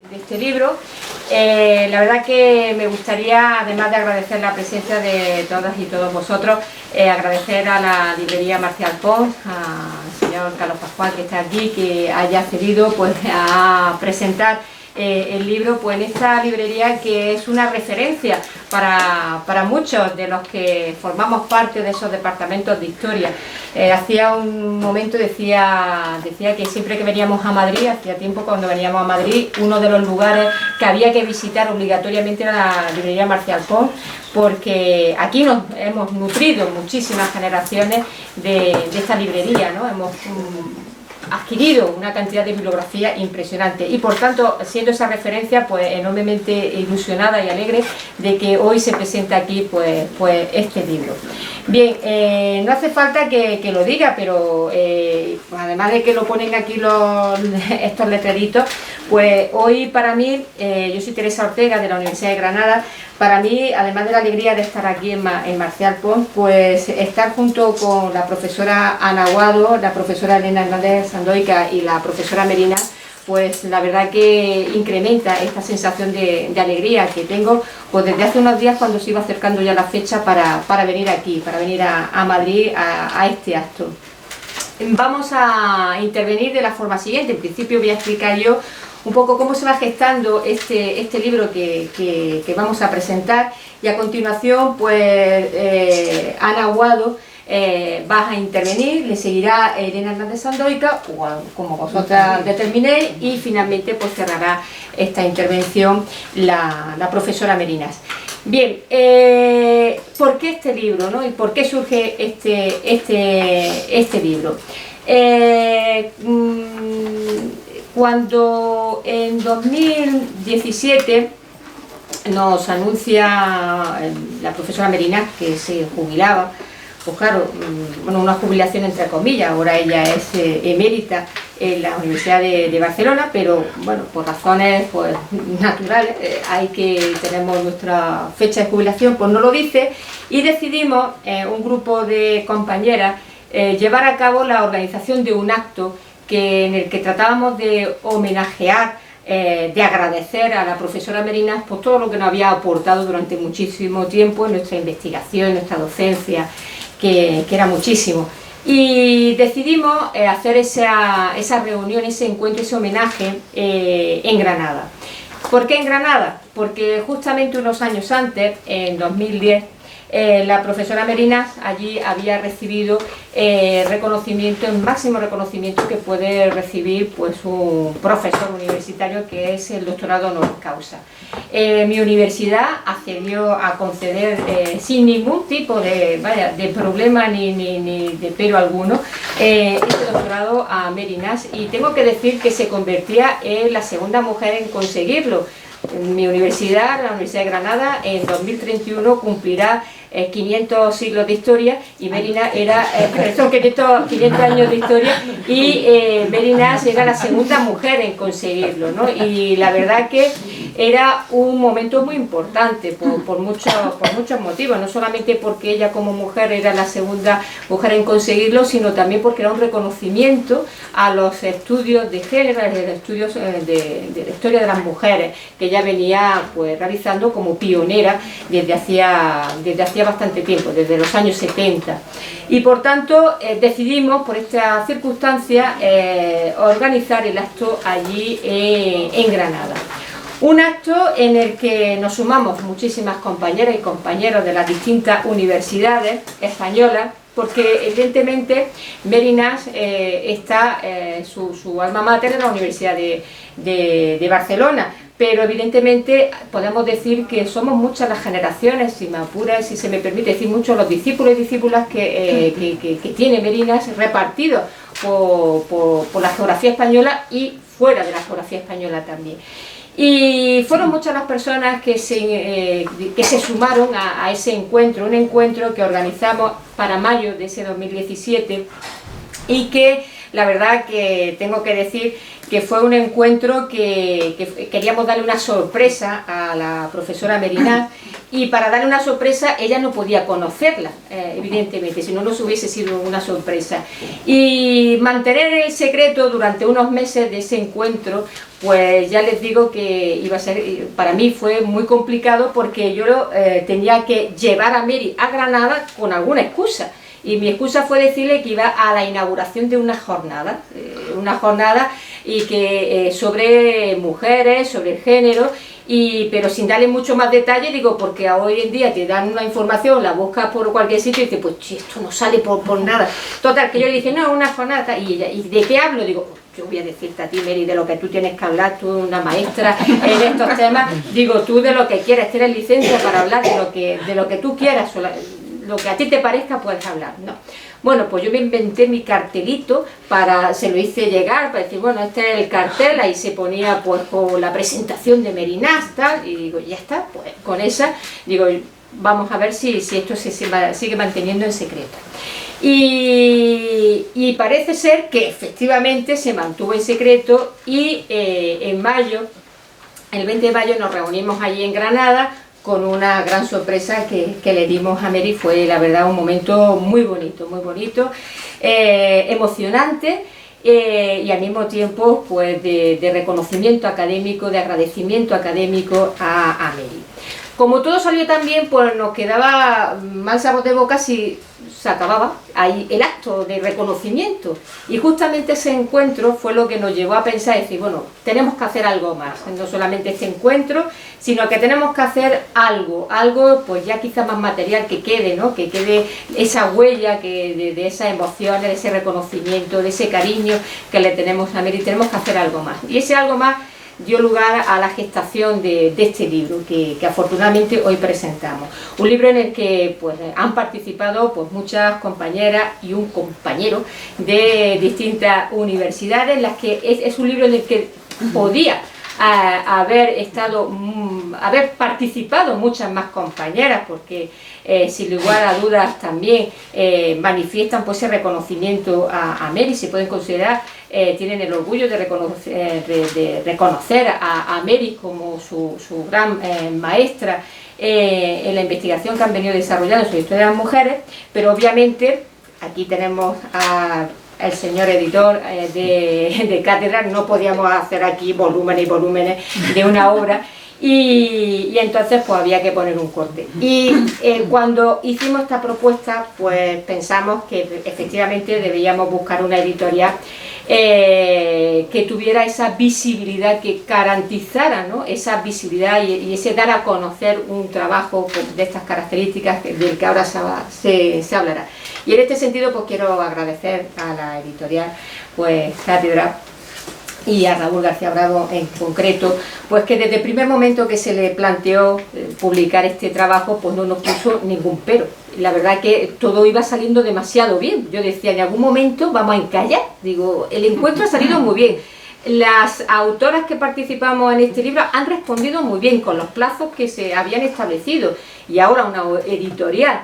De este libro. La verdad que me gustaría, además de agradecer la presencia de todas y todos vosotros, agradecer a la librería Marcial Pons, al señor Carlos Pascual, que está aquí, que haya cedido pues a presentar el libro pues en esta librería, que es una referencia para muchos de los que formamos parte de esos departamentos de historia. Hacía un momento decía que siempre que veníamos a Madrid, hacía tiempo cuando veníamos a Madrid, uno de los lugares que había que visitar obligatoriamente era la librería Marcial Pons, porque aquí nos hemos nutrido muchísimas generaciones de esta librería, ¿no? Hemos adquirido una cantidad de bibliografía impresionante y por tanto, siendo esa referencia, pues enormemente ilusionada y alegre de que hoy se presenta aquí pues este libro. Bien, no hace falta que lo diga, pero además de que lo ponen aquí estos letreritos, pues hoy para mí, yo soy Teresa Ortega de la Universidad de Granada. Para mí, además de la alegría de estar aquí en Marcial Pons, pues estar junto con la profesora Ana Aguado, la profesora Elena Hernández Sandoika y la profesora Merina, pues la verdad que incrementa esta sensación de alegría que tengo pues desde hace unos días, cuando se iba acercando ya la fecha para venir aquí, para venir a Madrid a este acto. Vamos a intervenir de la forma siguiente. En principio voy a explicar yo un poco cómo se va gestando este libro que vamos a presentar, y a continuación pues Ana Aguado va a intervenir, le seguirá Elena Hernández Sandoika, como vosotras determinéis, y finalmente pues cerrará esta intervención la profesora Merinas. Bien, ¿por qué este libro, no? ¿Y por qué surge este libro? Cuando en 2017 nos anuncia la profesora Merinas que se jubilaba, pues claro, bueno, una jubilación entre comillas, ahora ella es emérita en la Universidad de Barcelona, pero bueno, por razones pues naturales, tenemos nuestra fecha de jubilación, pues no lo dice, y decidimos, un grupo de compañeras, llevar a cabo la organización de un acto en el que tratábamos de homenajear, de agradecer a la profesora Merinas por todo lo que nos había aportado durante muchísimo tiempo en nuestra investigación, en nuestra docencia, que era muchísimo. Y decidimos hacer esa reunión, ese encuentro, ese homenaje en Granada. ¿Por qué en Granada? Porque justamente unos años antes, en 2010, la profesora Merinas allí había recibido reconocimiento, el máximo reconocimiento que puede recibir pues un profesor universitario, que es el doctorado honoris causa. Mi universidad accedió a conceder sin ningún tipo de problema ni de pero alguno este doctorado a Merinas, y tengo que decir que se convertía en la segunda mujer en conseguirlo. Mi universidad, la Universidad de Granada, en 2031 cumplirá 500 siglos de historia, y Merinas son 500 años de historia, y Merinas era la segunda mujer en conseguirlo, ¿no? Y la verdad que era un momento muy importante por muchos motivos, no solamente porque ella como mujer era la segunda mujer en conseguirlo, sino también porque era un reconocimiento a los estudios de género, a los estudios de la historia de las mujeres, que ella venía pues realizando como pionera desde hacía bastante tiempo, desde los años 70. Y por tanto decidimos, por esta circunstancia, organizar el acto allí en Granada. Un acto en el que nos sumamos muchísimas compañeras y compañeros de las distintas universidades españolas, porque evidentemente Merinas está su alma mater en la Universidad de Barcelona, pero evidentemente podemos decir que somos muchas las generaciones, si me apuras, si se me permite decir, muchos los discípulos y discípulas que tiene Merinas repartidos por la geografía española y fuera de la geografía española también. Y fueron muchas las personas que se sumaron a ese encuentro, un encuentro que organizamos para mayo de ese 2017, y que la verdad que tengo que decir que fue un encuentro que queríamos darle una sorpresa a la profesora Merinás, y para darle una sorpresa ella no podía conocerla, evidentemente, si no nos hubiese sido una sorpresa. Y mantener el secreto durante unos meses de ese encuentro, pues ya les digo que iba a ser, para mí fue muy complicado, porque yo tenía que llevar a Mary a Granada con alguna excusa. Y mi excusa fue decirle que iba a la inauguración de una jornada y que sobre mujeres, sobre el género, pero sin darle mucho más detalle, digo, porque hoy en día te dan una información, la buscas por cualquier sitio y dices, pues esto no sale por nada. Total, que yo le dije, no, una jornada, y ella, ¿y de qué hablo? Digo, yo voy a decirte a ti, Mary, de lo que tú tienes que hablar, tú una maestra en estos temas, digo, tú de lo que quieras, tienes licencia para hablar de lo que tú quieras, lo que a ti te parezca puedes hablar, no. Bueno, pues yo me inventé mi cartelito, se lo hice llegar, para decir, bueno, este es el cartel, ahí se ponía pues con la presentación de Merinás, tal, y digo, ya está, pues con esa, digo, vamos a ver si esto se sigue manteniendo en secreto. Y parece ser que efectivamente se mantuvo en secreto, y en mayo, el 20 de mayo, nos reunimos allí en Granada, con una gran sorpresa que le dimos a Mary. Fue la verdad un momento muy bonito, emocionante, y al mismo tiempo pues de reconocimiento académico, de agradecimiento académico a Mary. Como todo salió tan bien, pues nos quedaba mal sabor de boca si se acababa ahí el acto de reconocimiento, y justamente ese encuentro fue lo que nos llevó a pensar y decir, bueno, tenemos que hacer algo más, no solamente este encuentro, sino que tenemos que hacer algo pues ya quizá más material, que quede, ¿no? Que quede esa huella de esas emociones, de ese reconocimiento, de ese cariño que le tenemos a Mary. Tenemos que hacer algo más, y ese algo más dio lugar a la gestación de este libro que afortunadamente hoy presentamos. Un libro en el que pues, han participado pues, muchas compañeras y un compañero de distintas universidades, en las que es un libro en el que podía haber participado muchas más compañeras, porque sin lugar a dudas también manifiestan pues ese reconocimiento a Mary. Se pueden considerar, tienen el orgullo de reconocer a Mary como su gran maestra en la investigación que han venido desarrollando sobre historia de las mujeres, pero obviamente aquí tenemos el señor editor de cátedra, no podíamos hacer aquí volúmenes y volúmenes de una obra, y entonces pues había que poner un corte. Y cuando hicimos esta propuesta, pues pensamos que efectivamente debíamos buscar una editorial que tuviera esa visibilidad, que garantizara, ¿no?, esa visibilidad y ese dar a conocer un trabajo de estas características del que ahora se hablará. Y en este sentido pues quiero agradecer a la editorial pues Cátedra y a Raúl García Bravo en concreto, pues que desde el primer momento que se le planteó publicar este trabajo, pues no nos puso ningún pero. La verdad que todo iba saliendo demasiado bien. Yo decía, en algún momento vamos a encallar. Digo, el encuentro ha salido muy bien. Las autoras que participamos en este libro han respondido muy bien con los plazos que se habían establecido, y ahora una editorial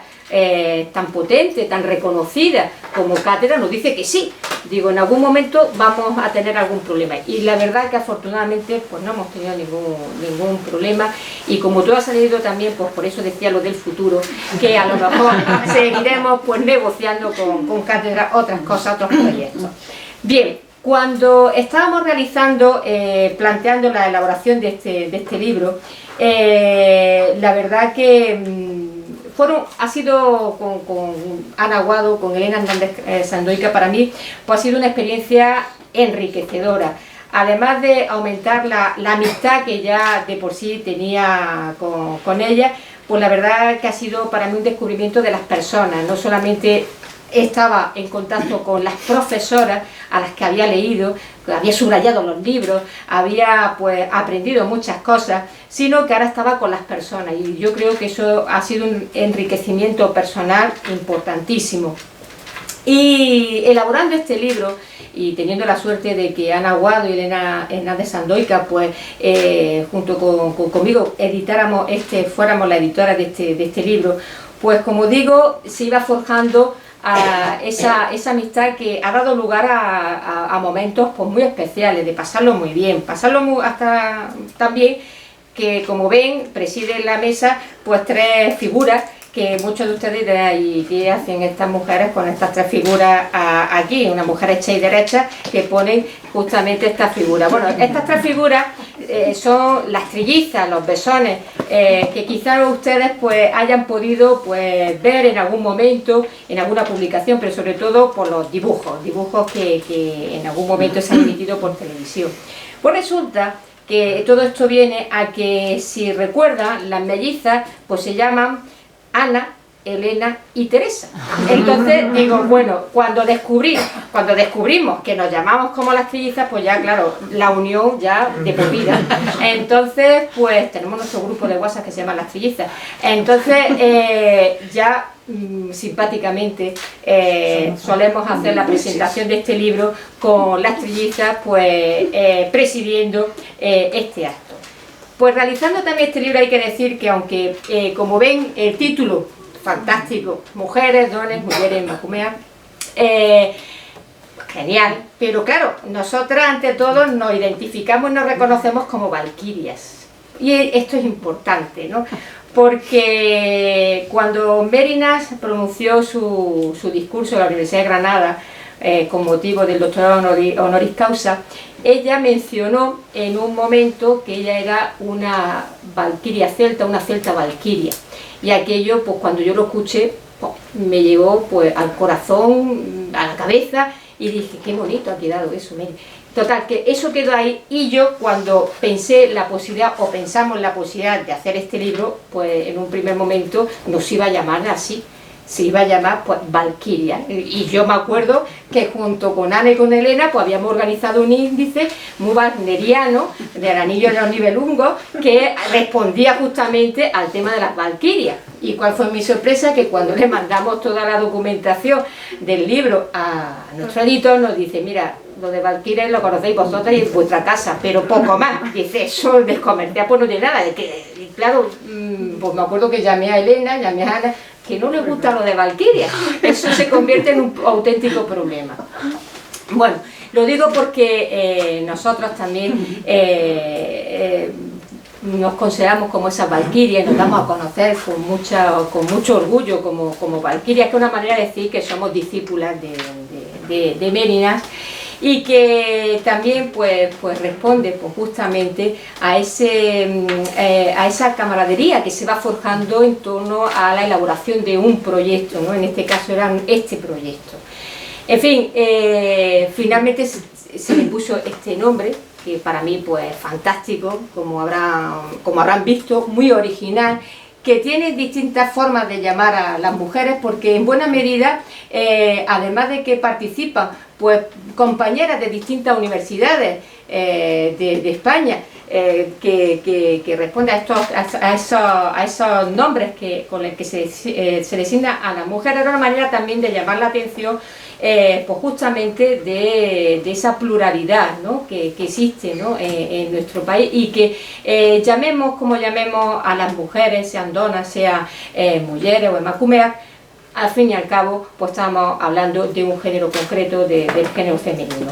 tan potente, tan reconocida como Cátedra nos dice que sí. Digo, en algún momento vamos a tener algún problema, y la verdad que afortunadamente pues no hemos tenido ningún problema, y como todo ha salido también, pues por eso decía lo del futuro, que a lo mejor seguiremos pues negociando con Cátedra otras cosas, otros proyectos. Bien, cuando estábamos realizando, planteando la elaboración de este libro, la verdad que ha sido con Ana Aguado, con Elena Hernández Sandoika, para mí pues ha sido una experiencia enriquecedora. Además de aumentar la amistad que ya de por sí tenía con ella, pues la verdad que ha sido para mí un descubrimiento de las personas. No solamente estaba en contacto con las profesoras a las que había leído, que había subrayado los libros, había pues aprendido muchas cosas, sino que ahora estaba con las personas, y yo creo que eso ha sido un enriquecimiento personal importantísimo. Y elaborando este libro, y teniendo la suerte de que Ana Aguado y Elena Hernández Sandoika, pues junto conmigo fuéramos la editora de este libro, pues como digo, se iba forjando a esa amistad que ha dado lugar a momentos pues muy especiales, de pasarlo muy bien, hasta también que, como ven, presiden la mesa pues 3 figuras que muchos de ustedes dirán, ¿y qué hacen estas mujeres con estas 3 figuras aquí? Una mujer hecha y derecha que ponen justamente estas figuras. Bueno, estas 3 figuras son las trillizas, los besones, que quizás ustedes pues hayan podido pues ver en algún momento, en alguna publicación, pero sobre todo por los dibujos que en algún momento se han emitido por televisión. Pues resulta que todo esto viene a que, si recuerdan, las mellizas pues se llaman Ana, Elena y Teresa. Entonces digo, bueno, cuando descubrimos que nos llamamos como las trillizas, pues ya claro, la unión ya de por vida. Entonces pues tenemos nuestro grupo de WhatsApp que se llama Las Trillizas. Entonces ya simpáticamente solemos hacer la presentación de este libro con las trillizas pues presidiendo este acto. Pues realizando también este libro hay que decir que, aunque como ven el título fantástico, Mujeres, Dones, Mujeres, Macumeas, genial, pero claro, nosotras ante todo nos identificamos y nos reconocemos como valquirias, y esto es importante, ¿no? Porque cuando Merinas pronunció su discurso en la Universidad de Granada con motivo del doctorado honoris causa, ella mencionó en un momento que ella era una valquiria celta, una celta valquiria, y aquello, pues cuando yo lo escuché, pues, me llegó pues al corazón, a la cabeza, y dije, qué bonito ha quedado eso, mire. Total, que eso quedó ahí, y yo cuando pensé la posibilidad, o pensamos la posibilidad de hacer este libro, pues en un primer momento nos iba a llamar así, se iba a llamar pues Valquiria, y yo me acuerdo que junto con Ana y con Elena pues habíamos organizado un índice muy wagneriano del anillo de los Nibelungos que respondía justamente al tema de las valquirias. Y cuál fue mi sorpresa, que cuando le mandamos toda la documentación del libro a nuestro editor, nos dice, mira, lo de valquirias lo conocéis vosotras y en vuestra casa, pero poco más. Dice, eso de comercial pues no tiene nada, de que, y claro, pues me acuerdo que llamé a Elena, llamé a Ana, que no le gusta lo de valquiria, eso se convierte en un auténtico problema. Bueno, lo digo porque nosotros también nos consideramos como esas valquirias, nos damos a conocer con mucho orgullo como valquirias, que es una manera de decir que somos discípulas de Merinas, y que también pues responde pues justamente a esa camaradería que se va forjando en torno a la elaboración de un proyecto, ¿no? En este caso era este proyecto. En fin, finalmente se le puso este nombre, que para mí pues fantástico, como habrán visto, muy original, que tiene distintas formas de llamar a las mujeres, porque en buena medida, además de que participan pues compañeras de distintas universidades de España, que responde a esos nombres con los que se designa a las mujeres, era una manera también de llamar la atención pues justamente de esa pluralidad, ¿no? que existe, ¿no? en nuestro país, y que llamemos como llamemos a las mujeres, sean donas, sean mujeres o macumeas, al fin y al cabo pues estamos hablando de un género concreto, del género femenino.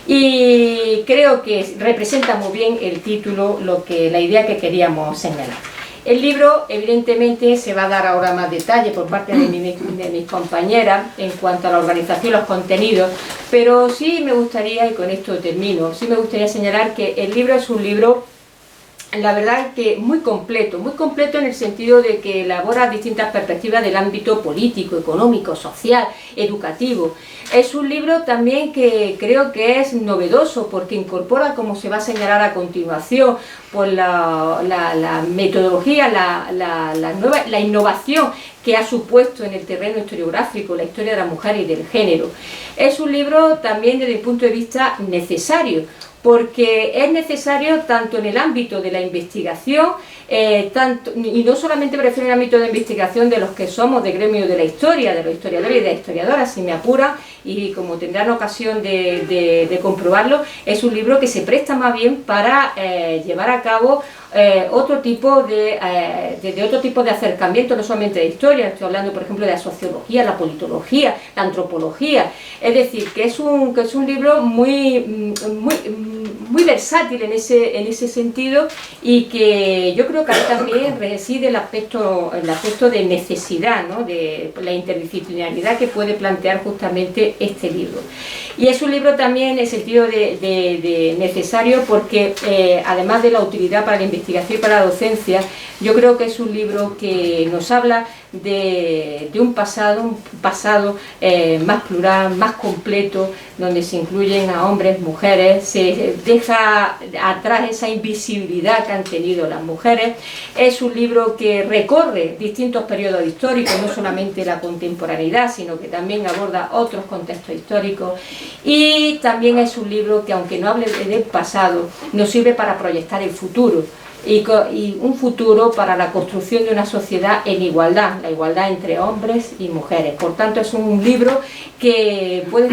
Y creo que representa muy bien el título la idea que queríamos señalar. El libro evidentemente se va a dar ahora más detalle por parte de mis compañeras en cuanto a la organización y los contenidos, pero sí me gustaría, y con esto termino, sí me gustaría señalar que el libro es un libro, la verdad que muy completo en el sentido de que elabora distintas perspectivas del ámbito político, económico, social, educativo. Es un libro también que creo que es novedoso porque incorpora, como se va a señalar a continuación, pues la metodología, la innovación que ha supuesto en el terreno historiográfico la historia de la mujer y del género. Es un libro también desde el punto de vista necesario, porque es necesario tanto en el ámbito de la investigación, y no solamente me refiero al ámbito de investigación de los que somos de gremio de la historia, de los historiadores y de las historiadoras, si me apuran, y como tendrán ocasión de comprobarlo, es un libro que se presta más bien para llevar a cabo otro tipo de acercamiento, no solamente de historia, estoy hablando por ejemplo de la sociología, la politología, la antropología, es decir, que es un libro muy versátil en ese sentido, y que yo creo que ahí también reside el aspecto de necesidad, ¿no?, de la interdisciplinaridad que puede plantear justamente este libro. Y es un libro también en el sentido de necesario porque además de la utilidad para la investigación y para la docencia, yo creo que es un libro que nos habla de un pasado más plural, más completo, donde se incluyen a hombres, mujeres, se deja atrás esa invisibilidad que han tenido las mujeres. Es un libro que recorre distintos periodos históricos, no solamente la contemporaneidad, sino que también aborda otros contextos históricos, y también es un libro que, aunque no hable del pasado, nos sirve para proyectar el futuro, y un futuro para la construcción de una sociedad en igualdad, la igualdad entre hombres y mujeres. Por tanto, es un libro que puede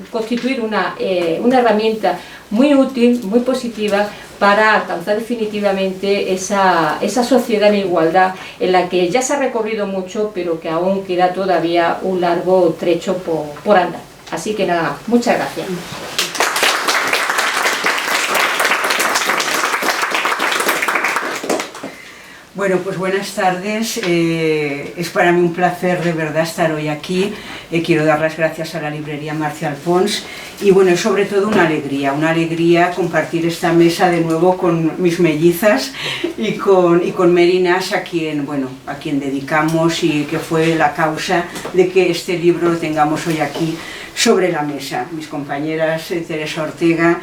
constituir una herramienta muy útil, muy positiva, para alcanzar definitivamente esa sociedad en igualdad, en la que ya se ha recorrido mucho, pero que aún queda todavía un largo trecho por andar. Así que nada, muchas gracias. Bueno, pues buenas tardes. Es para mí un placer de verdad estar hoy aquí. Quiero dar las gracias a la librería Marcial Pons, y bueno, es sobre todo una alegría compartir esta mesa de nuevo con mis mellizas y con Mary Nash, a quien dedicamos, y que fue la causa de que este libro lo tengamos hoy aquí sobre la mesa. Mis compañeras Teresa Ortega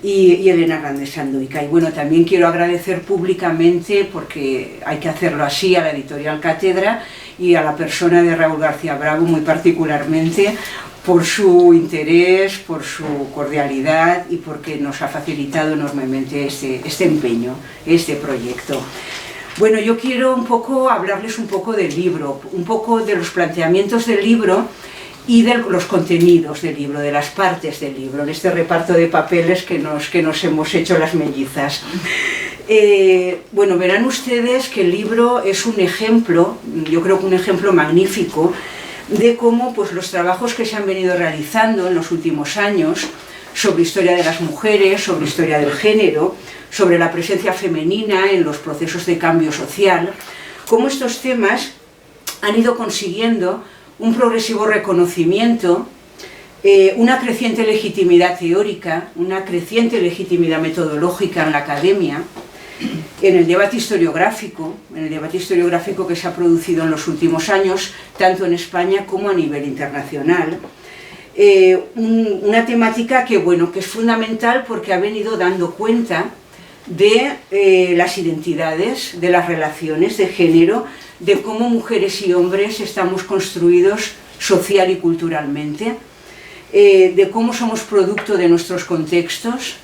y Elena Hernández Sandoica. Y bueno, también quiero agradecer públicamente, porque hay que hacerlo así, a la editorial Cátedra y a la persona de Raúl García Bravo muy particularmente, por su interés, por su cordialidad, y porque nos ha facilitado enormemente este empeño, este proyecto. Bueno, yo quiero hablarles un poco del libro, un poco de los planteamientos del libro y de los contenidos del libro, de las partes del libro, en este reparto de papeles que nos hemos hecho las mellizas. Bueno, verán ustedes que el libro es un ejemplo, yo creo que un ejemplo magnífico, de cómo pues, los trabajos que se han venido realizando en los últimos años sobre historia de las mujeres, sobre historia del género, sobre la presencia femenina en los procesos de cambio social, cómo estos temas han ido consiguiendo un progresivo reconocimiento, una creciente legitimidad teórica, una creciente legitimidad metodológica en la academia, en el debate historiográfico que se ha producido en los últimos años, tanto en España como a nivel internacional. Una temática que es fundamental porque ha venido dando cuenta de las identidades, de las relaciones de género, de cómo mujeres y hombres estamos construidos social y culturalmente, de cómo somos producto de nuestros contextos,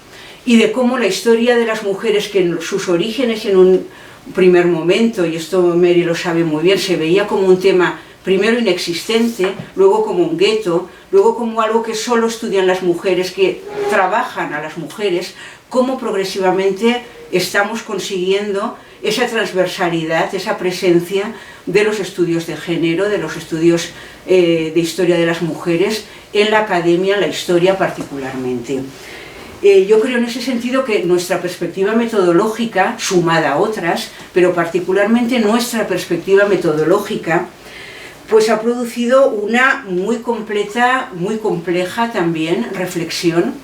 y de cómo la historia de las mujeres, que en sus orígenes en un primer momento, y esto Mary lo sabe muy bien, se veía como un tema primero inexistente, luego como un gueto, luego como algo que solo estudian las mujeres, que trabajan a las mujeres, cómo progresivamente estamos consiguiendo esa transversalidad, esa presencia de los estudios de género, de los estudios de historia de las mujeres en la academia, en la historia particularmente. Yo creo en ese sentido que nuestra perspectiva metodológica, sumada a otras, pero particularmente nuestra perspectiva metodológica, pues ha producido una muy completa, muy compleja también reflexión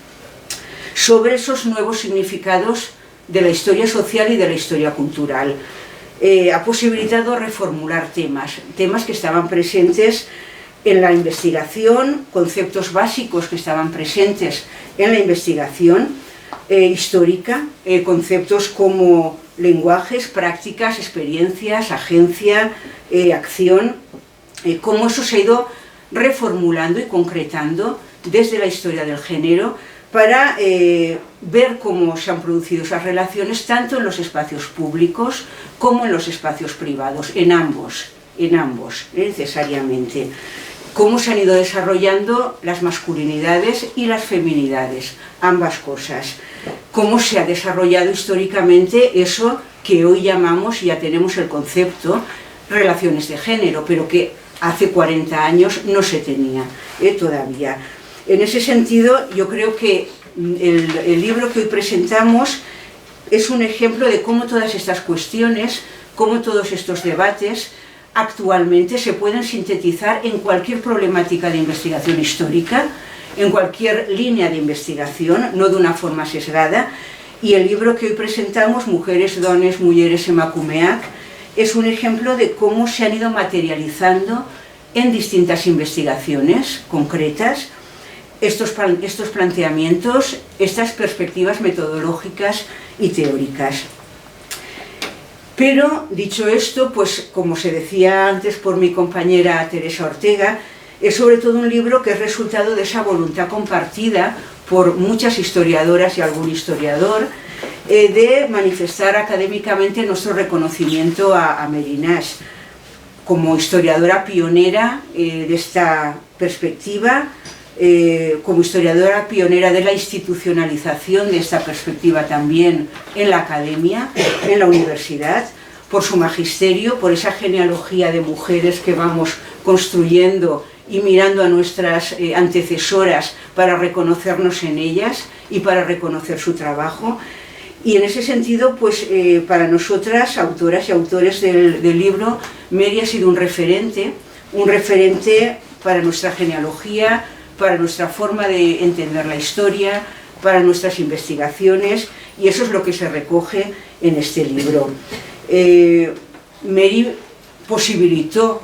sobre esos nuevos significados de la historia social y de la historia cultural. Ha posibilitado reformular temas que estaban presentes en la investigación, conceptos básicos que estaban presentes en la investigación histórica, conceptos como lenguajes, prácticas, experiencias, agencia, acción, cómo eso se ha ido reformulando y concretando desde la historia del género para ver cómo se han producido esas relaciones tanto en los espacios públicos como en los espacios privados, en ambos necesariamente. cómo se han ido desarrollando las masculinidades y las feminidades, ambas cosas. Cómo se ha desarrollado históricamente eso que hoy llamamos, ya tenemos el concepto, relaciones de género, pero que hace 40 años no se tenía todavía. En ese sentido, yo creo que el libro que hoy presentamos es un ejemplo de cómo todas estas cuestiones, cómo todos estos debates actualmente se pueden sintetizar en cualquier problemática de investigación histórica, en cualquier línea de investigación, no de una forma sesgada. Y el libro que hoy presentamos, Mujeres, Dones, Mulleres Emakumeak, es un ejemplo de cómo se han ido materializando en distintas investigaciones concretas estos planteamientos, estas perspectivas metodológicas y teóricas. Pero, dicho esto, pues como se decía antes por mi compañera Teresa Ortega, es sobre todo un libro que es resultado de esa voluntad compartida por muchas historiadoras y algún historiador de manifestar académicamente nuestro reconocimiento a Merinás como historiadora pionera de esta perspectiva, como historiadora pionera de la institucionalización de esta perspectiva también en la academia, en la universidad, por su magisterio, por esa genealogía de mujeres que vamos construyendo y mirando a nuestras antecesoras para reconocernos en ellas y para reconocer su trabajo. Y en ese sentido, pues para nosotras, autoras y autores del libro, Meri ha sido un referente para nuestra genealogía, para nuestra forma de entender la historia, para nuestras investigaciones, y eso es lo que se recoge en este libro. Meri posibilitó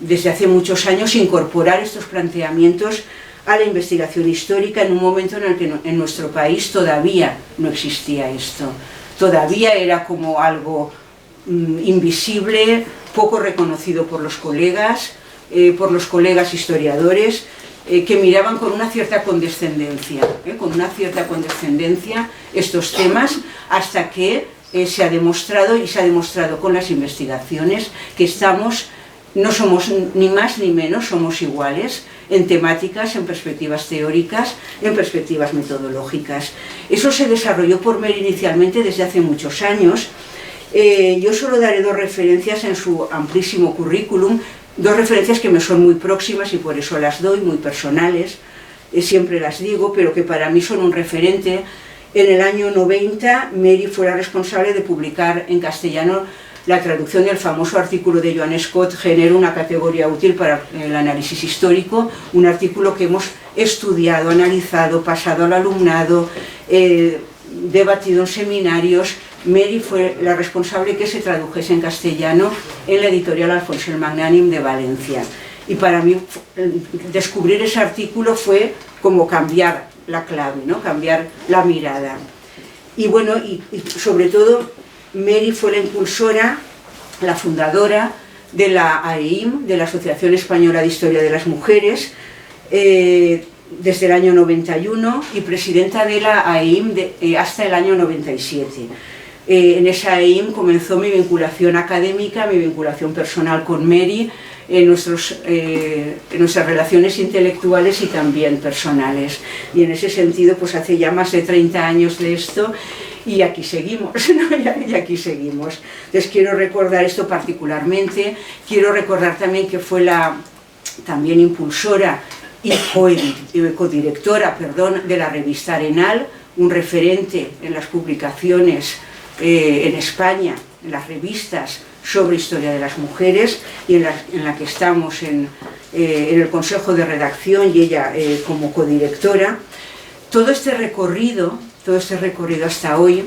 desde hace muchos años incorporar estos planteamientos a la investigación histórica en un momento en el que en nuestro país todavía no existía esto. Todavía era como algo invisible, poco reconocido por los colegas historiadores, que miraban con una cierta condescendencia estos temas, hasta que se ha demostrado, y se ha demostrado con las investigaciones, que no somos ni más ni menos, somos iguales en temáticas, en perspectivas teóricas, en perspectivas metodológicas. Eso se desarrolló por Meri inicialmente desde hace muchos años. Yo solo daré dos referencias en su amplísimo currículum, dos referencias que me son muy próximas y por eso las doy, muy personales, siempre las digo, pero que para mí son un referente. En el año 90, Meri fue la responsable de publicar en castellano la traducción del famoso artículo de Joan Scott, Género, una categoría útil para el análisis histórico, un artículo que hemos estudiado, analizado, pasado al alumnado, debatido en seminarios. Meri fue la responsable que se tradujese en castellano en la editorial Alfonso el Magnánimo de Valencia. Y para mí descubrir ese artículo fue como cambiar la clave, ¿no? Cambiar la mirada. Y bueno, y sobre todo Meri fue la impulsora, la fundadora de la AEIM, de la Asociación Española de Historia de las Mujeres, desde el año 91, y presidenta de la AEIM hasta el año 97. En esa AEIM comenzó mi vinculación académica, mi vinculación personal con Meri, en nuestras relaciones intelectuales y también personales. Y en ese sentido, pues hace ya más de 30 años de esto, y aquí seguimos, ¿no? Y aquí seguimos. Entonces quiero recordar esto particularmente, quiero recordar también que fue la también impulsora y codirectora, de la revista Arenal, un referente en las publicaciones en España, en las revistas sobre historia de las mujeres, y en la que estamos en el consejo de redacción, y ella como codirectora. Todo este recorrido hasta hoy,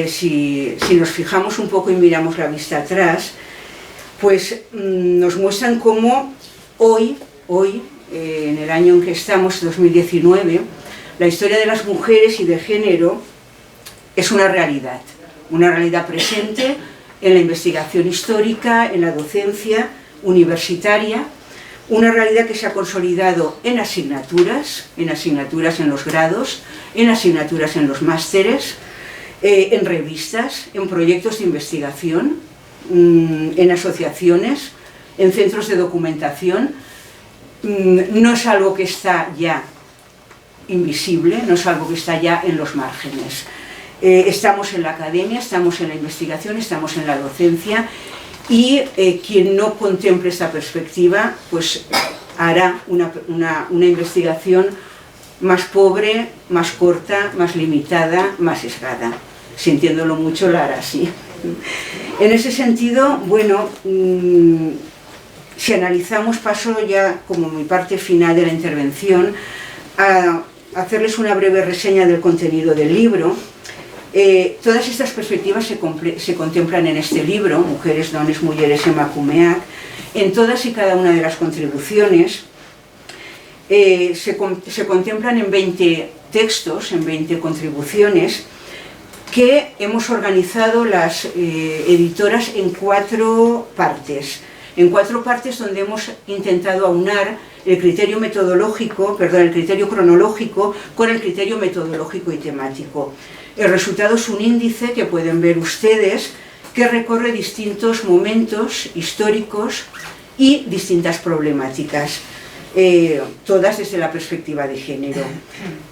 si nos fijamos un poco y miramos la vista atrás, pues nos muestran cómo hoy, en el año en que estamos, 2019, la historia de las mujeres y de género es una realidad presente en la investigación histórica, en la docencia universitaria, una realidad que se ha consolidado en asignaturas en los grados, en asignaturas en los másteres, en revistas, en proyectos de investigación, en asociaciones, en centros de documentación. No es algo que está ya invisible, no es algo que está ya en los márgenes. Estamos en la academia, estamos en la investigación, estamos en la docencia, y quien no contemple esta perspectiva pues hará una investigación más pobre, más corta, más limitada, más sesgada. Sintiéndolo mucho, la hará así. En ese sentido, bueno, si analizamos, paso ya como mi parte final de la intervención a hacerles una breve reseña del contenido del libro. Todas estas perspectivas se contemplan en este libro, Mujeres, Dones, Mulleres, Emakumeak. En todas y cada una de las contribuciones se contemplan en 20 textos, en 20 contribuciones, que hemos organizado las editoras en 4 partes. En 4 partes donde hemos intentado aunar el criterio metodológico, perdón, el criterio cronológico con el criterio metodológico y temático. El resultado es un índice que pueden ver ustedes que recorre distintos momentos históricos y distintas problemáticas, todas desde la perspectiva de género.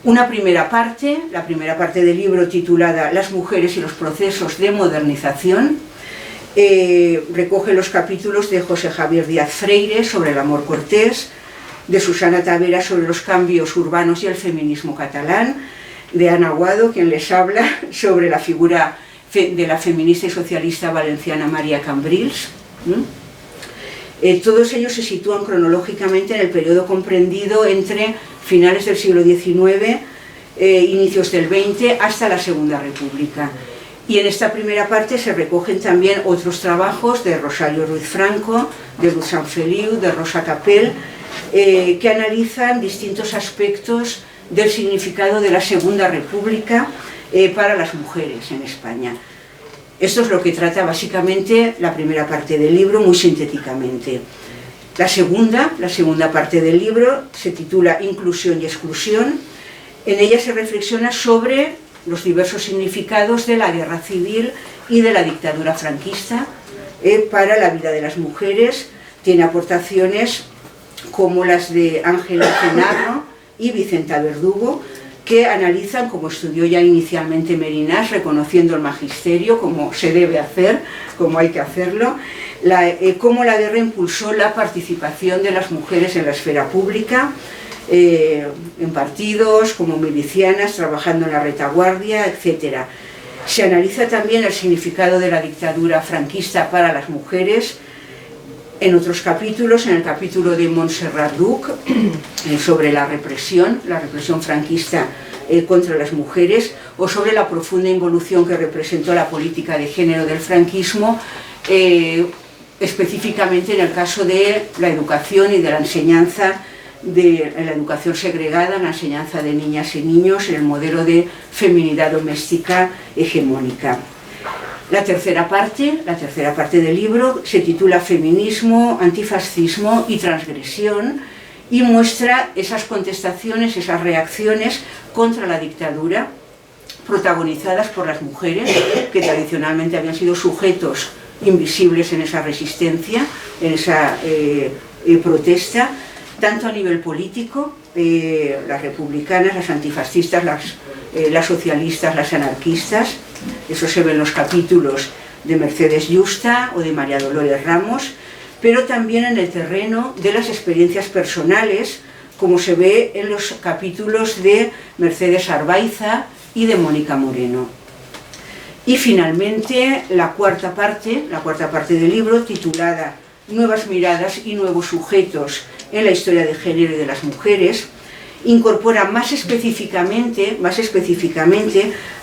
Una primera parte, la primera parte del libro titulada Las mujeres y los procesos de modernización, recoge los capítulos de José Javier Díaz Freire sobre el amor cortés, de Susana Tavera sobre los cambios urbanos y el feminismo catalán, de Ana Aguado, quien les habla, sobre la figura de la feminista y socialista valenciana María Cambrils. Todos ellos se sitúan cronológicamente en el periodo comprendido entre finales del siglo XIX, inicios del XX, hasta la Segunda República. Y en esta primera parte se recogen también otros trabajos de Rosario Ruiz Franco, de Ruth Sanfeliu, de Rosa Capel, que analizan distintos aspectos del significado de la Segunda República para las mujeres en España. Esto es lo que trata básicamente la primera parte del libro, muy sintéticamente. La segunda parte del libro se titula Inclusión y exclusión. En ella se reflexiona sobre los diversos significados de la guerra civil y de la dictadura franquista para la vida de las mujeres. Tiene aportaciones como las de Ángela Cenarro y Vicenta Verdugo, que analizan, como estudió ya inicialmente Merinás, reconociendo el magisterio, como se debe hacer, como hay que hacerlo, cómo la guerra impulsó la participación de las mujeres en la esfera pública, en partidos, como milicianas, trabajando en la retaguardia, etc. Se analiza también el significado de la dictadura franquista para las mujeres. En otros capítulos, en el capítulo de Montserrat Duc, sobre la represión franquista contra las mujeres, o sobre la profunda involución que representó la política de género del franquismo, específicamente en el caso de la educación y de la enseñanza, de la educación segregada, la enseñanza de niñas y niños, en el modelo de feminidad doméstica hegemónica. La tercera parte del libro se titula Feminismo, Antifascismo y Transgresión, y muestra esas contestaciones, esas reacciones contra la dictadura protagonizadas por las mujeres, que tradicionalmente habían sido sujetos invisibles en esa resistencia, en esa protesta, tanto a nivel político, las republicanas, las antifascistas, las socialistas, las anarquistas. Eso se ve en los capítulos de Mercedes Yusta o de María Dolores Ramos, pero también en el terreno de las experiencias personales, como se ve en los capítulos de Mercedes Arbaiza y de Mónica Moreno. Y finalmente la cuarta parte del libro, titulada Nuevas miradas y nuevos sujetos en la historia de género y de las mujeres, incorpora más específicamente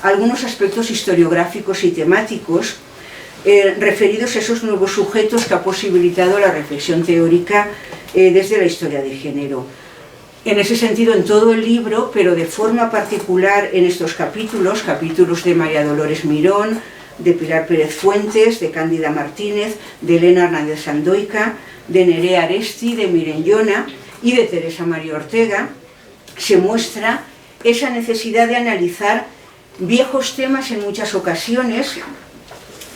algunos aspectos historiográficos y temáticos referidos a esos nuevos sujetos que ha posibilitado la reflexión teórica desde la historia de género. En ese sentido, en todo el libro, pero de forma particular en estos capítulos de María Dolores Mirón, de Pilar Pérez Fuentes, de Cándida Martínez, de Elena Hernández Sandoika, de Nerea Aresti, de Miren Llona y de Teresa María Ortega, se muestra esa necesidad de analizar viejos temas en muchas ocasiones,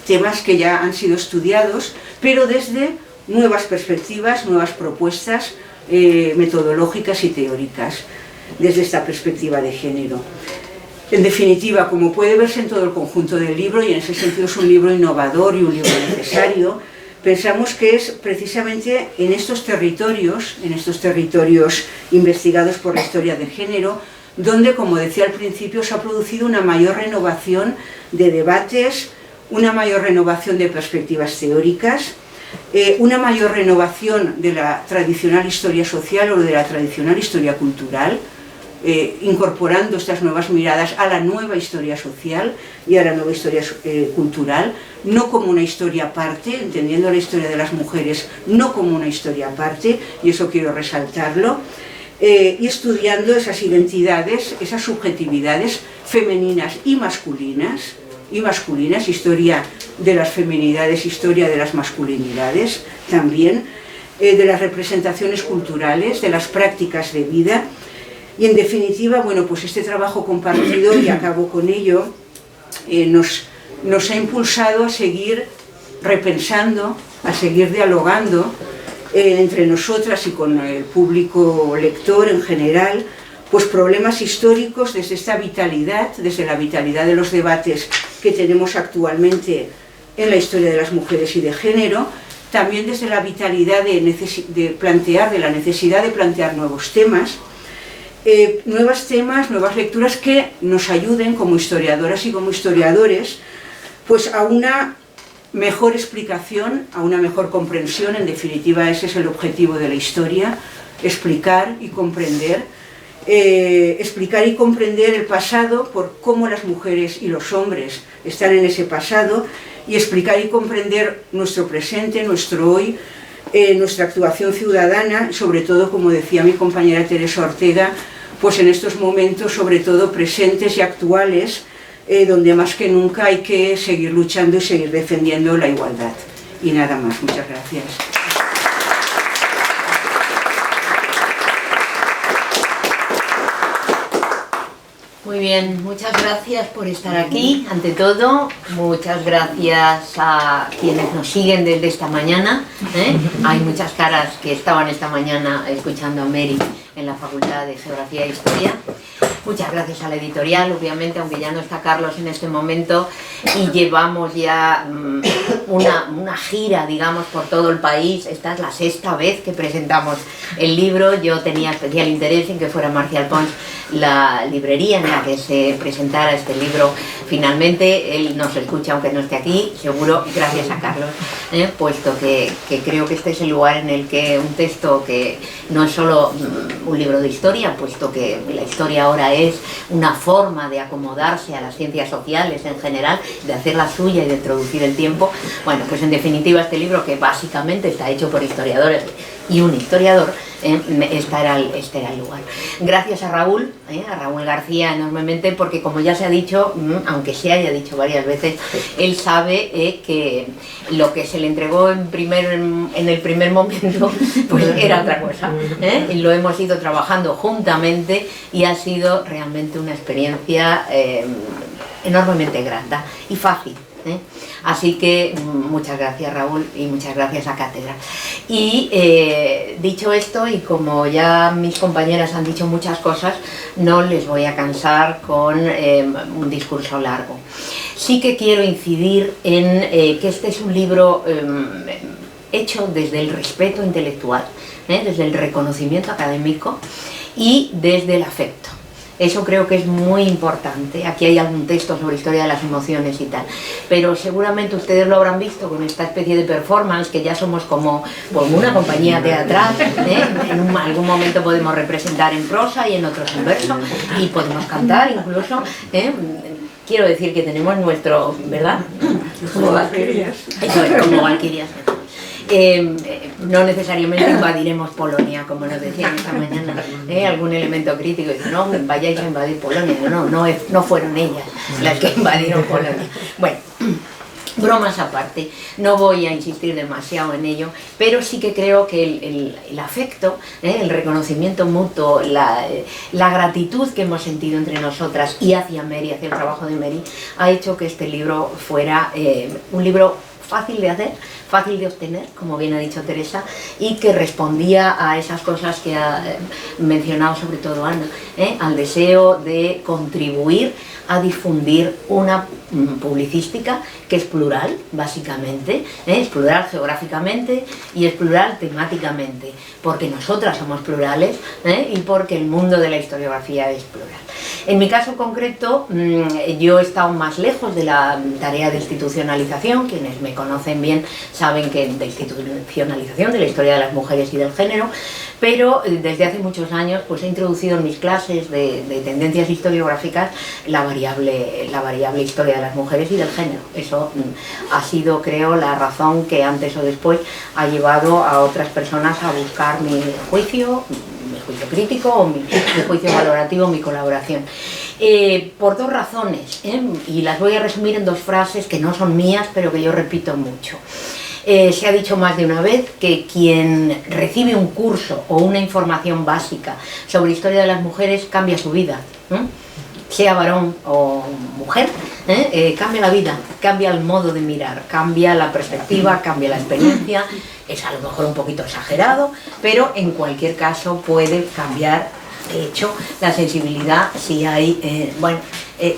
temas que ya han sido estudiados, pero desde nuevas perspectivas, nuevas propuestas metodológicas y teóricas desde esta perspectiva de género. En definitiva, como puede verse en todo el conjunto del libro, y en ese sentido es un libro innovador y un libro necesario, pensamos que es precisamente en estos territorios investigados por la historia de género, donde, como decía al principio, se ha producido una mayor renovación de debates, una mayor renovación de perspectivas teóricas, una mayor renovación de la tradicional historia social o de la tradicional historia cultural, incorporando estas nuevas miradas a la nueva historia social y a la nueva historia cultural, no como una historia aparte, entendiendo la historia de las mujeres no como una historia aparte, y eso quiero resaltarlo, y estudiando esas identidades, esas subjetividades femeninas y masculinas, historia de las feminidades, historia de las masculinidades, también de las representaciones culturales, de las prácticas de vida. Y en definitiva, bueno, pues este trabajo compartido, y acabo con ello, nos ha impulsado a seguir repensando, a seguir dialogando entre nosotras y con el público lector en general, pues problemas históricos desde esta vitalidad, desde la vitalidad de los debates que tenemos actualmente en la historia de las mujeres y de género, también desde la vitalidad de la necesidad de plantear nuevos temas, nuevas lecturas que nos ayuden como historiadoras y como historiadores pues a una mejor explicación, a una mejor comprensión. En definitiva, ese es el objetivo de la historia, explicar y comprender el pasado por cómo las mujeres y los hombres están en ese pasado, y explicar y comprender nuestro presente, nuestro hoy, nuestra actuación ciudadana, sobre todo, como decía mi compañera Teresa Ortega, pues en estos momentos, sobre todo presentes y actuales, donde más que nunca hay que seguir luchando y seguir defendiendo la igualdad. Y nada más, muchas gracias. Muy bien, muchas gracias por estar aquí. Ante todo, muchas gracias a quienes nos siguen desde esta mañana. Hay muchas caras que estaban esta mañana escuchando a Mary en la Facultad de Geografía e Historia. Muchas gracias a la editorial, obviamente, aunque ya no está Carlos en este momento, y llevamos ya una gira, digamos, por todo el país. Esta es la 6ª vez que presentamos el libro. Yo tenía especial interés en que fuera Marcial Pons la librería en la que se presentara este libro. Finalmente, él nos escucha aunque no esté aquí, seguro, gracias a Carlos, puesto que creo que este es el lugar en el que un texto que no es solo un libro de historia, puesto que la historia ahora es una forma de acomodarse a las ciencias sociales en general, de hacer la suya y de introducir el tiempo. Bueno, pues en definitiva este libro, que básicamente está hecho por historiadores y un historiador, este era el lugar. Gracias a Raúl García enormemente, porque como ya se ha dicho, aunque se haya dicho varias veces, él sabe que lo que se le entregó en el primer momento pues era otra cosa, y lo hemos ido trabajando juntamente y ha sido realmente una experiencia enormemente grata y fácil. Así que muchas gracias, Raúl, y muchas gracias a Cátedra. Y dicho esto, y como ya mis compañeras han dicho muchas cosas, no les voy a cansar con un discurso largo. Sí que quiero incidir en que este es un libro hecho desde el respeto intelectual, desde el reconocimiento académico y desde el afecto. Eso creo que es muy importante. Aquí hay algún texto sobre historia de las emociones y tal, pero seguramente ustedes lo habrán visto con esta especie de performance, que ya somos como una compañía teatral, en algún momento podemos representar en prosa y en otros en verso, y podemos cantar incluso, quiero decir que tenemos nuestro, ¿verdad? Como valquirias. Eso es, como valquirias. No necesariamente invadiremos Polonia, como nos decían esta mañana, algún elemento crítico dice, no, vayáis a invadir Polonia. No fueron ellas las que invadieron Polonia. Bueno, Bromas aparte, no voy a insistir demasiado en ello, pero sí que creo que el afecto, el reconocimiento mutuo, la gratitud que hemos sentido entre nosotras y hacia Mary, hacia el trabajo de Mary, ha hecho que este libro fuera un libro fácil de hacer, fácil de obtener, como bien ha dicho Teresa, y que respondía a esas cosas que ha mencionado sobre todo Ana, al deseo de contribuir a difundir una publicística que es plural, básicamente, es plural geográficamente y es plural temáticamente, porque nosotras somos plurales y porque el mundo de la historiografía es plural. En mi caso concreto, yo he estado más lejos de la tarea de institucionalización. Quienes me conocen bien saben que de institucionalización de la historia de las mujeres y del género, pero desde hace muchos años pues he introducido en mis clases de tendencias historiográficas la variable historia de las mujeres y del género. Eso ha sido, creo, la razón que antes o después ha llevado a otras personas a buscar mi juicio crítico o mi juicio valorativo, mi colaboración. Por dos razones, y las voy a resumir en dos frases que no son mías, pero que yo repito mucho. Se ha dicho más de una vez que quien recibe un curso o una información básica sobre historia de las mujeres cambia su vida, sea varón o mujer, cambia la vida, cambia el modo de mirar, cambia la perspectiva, cambia la experiencia. Es a lo mejor un poquito exagerado, pero en cualquier caso puede cambiar, de hecho, la sensibilidad si hay,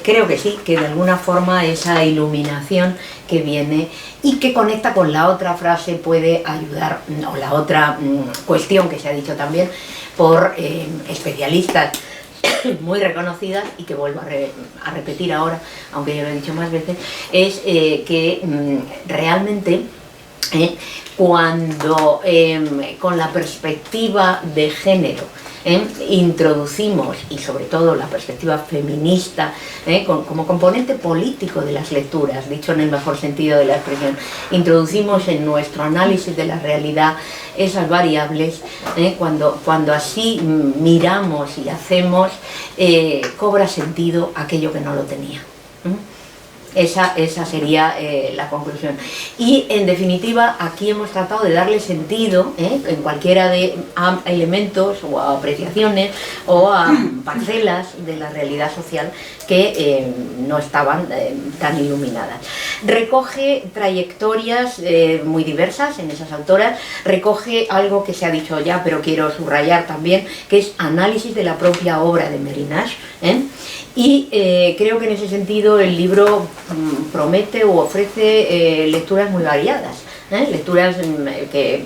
creo que sí, que de alguna forma esa iluminación que viene y que conecta con la otra frase puede ayudar, o la otra cuestión que se ha dicho también por especialistas muy reconocidas y que vuelvo a repetir ahora, aunque ya lo he dicho más veces, es que realmente cuando con la perspectiva de género introducimos, y sobre todo la perspectiva feminista, como componente político de las lecturas, dicho en el mejor sentido de la expresión, introducimos en nuestro análisis de la realidad esas variables, cuando así miramos y hacemos, cobra sentido aquello que no lo tenía. Esa sería la conclusión. Y en definitiva, aquí hemos tratado de darle sentido en cualquiera de elementos o a apreciaciones o a parcelas de la realidad social que no estaban tan iluminadas. Recoge trayectorias muy diversas en esas autoras, recoge algo que se ha dicho ya, pero quiero subrayar también, que es análisis de la propia obra de Mary Nash, y creo que en ese sentido el libro promete o ofrece lecturas muy variadas. Lecturas que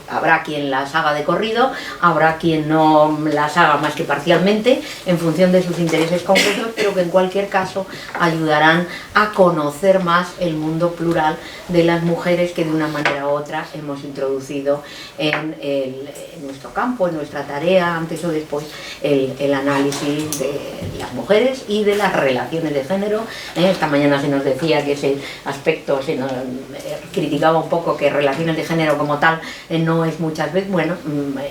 habrá quien las haga de corrido, habrá quien no las haga más que parcialmente en función de sus intereses concretos, pero que en cualquier caso ayudarán a conocer más el mundo plural de las mujeres que de una manera u otra hemos introducido en nuestro campo, en nuestra tarea, antes o después, el análisis de las mujeres y de las relaciones de género. Esta mañana se nos decía que ese aspecto se nos criticaba un poco, que relaciones de género como tal no es muchas veces, bueno,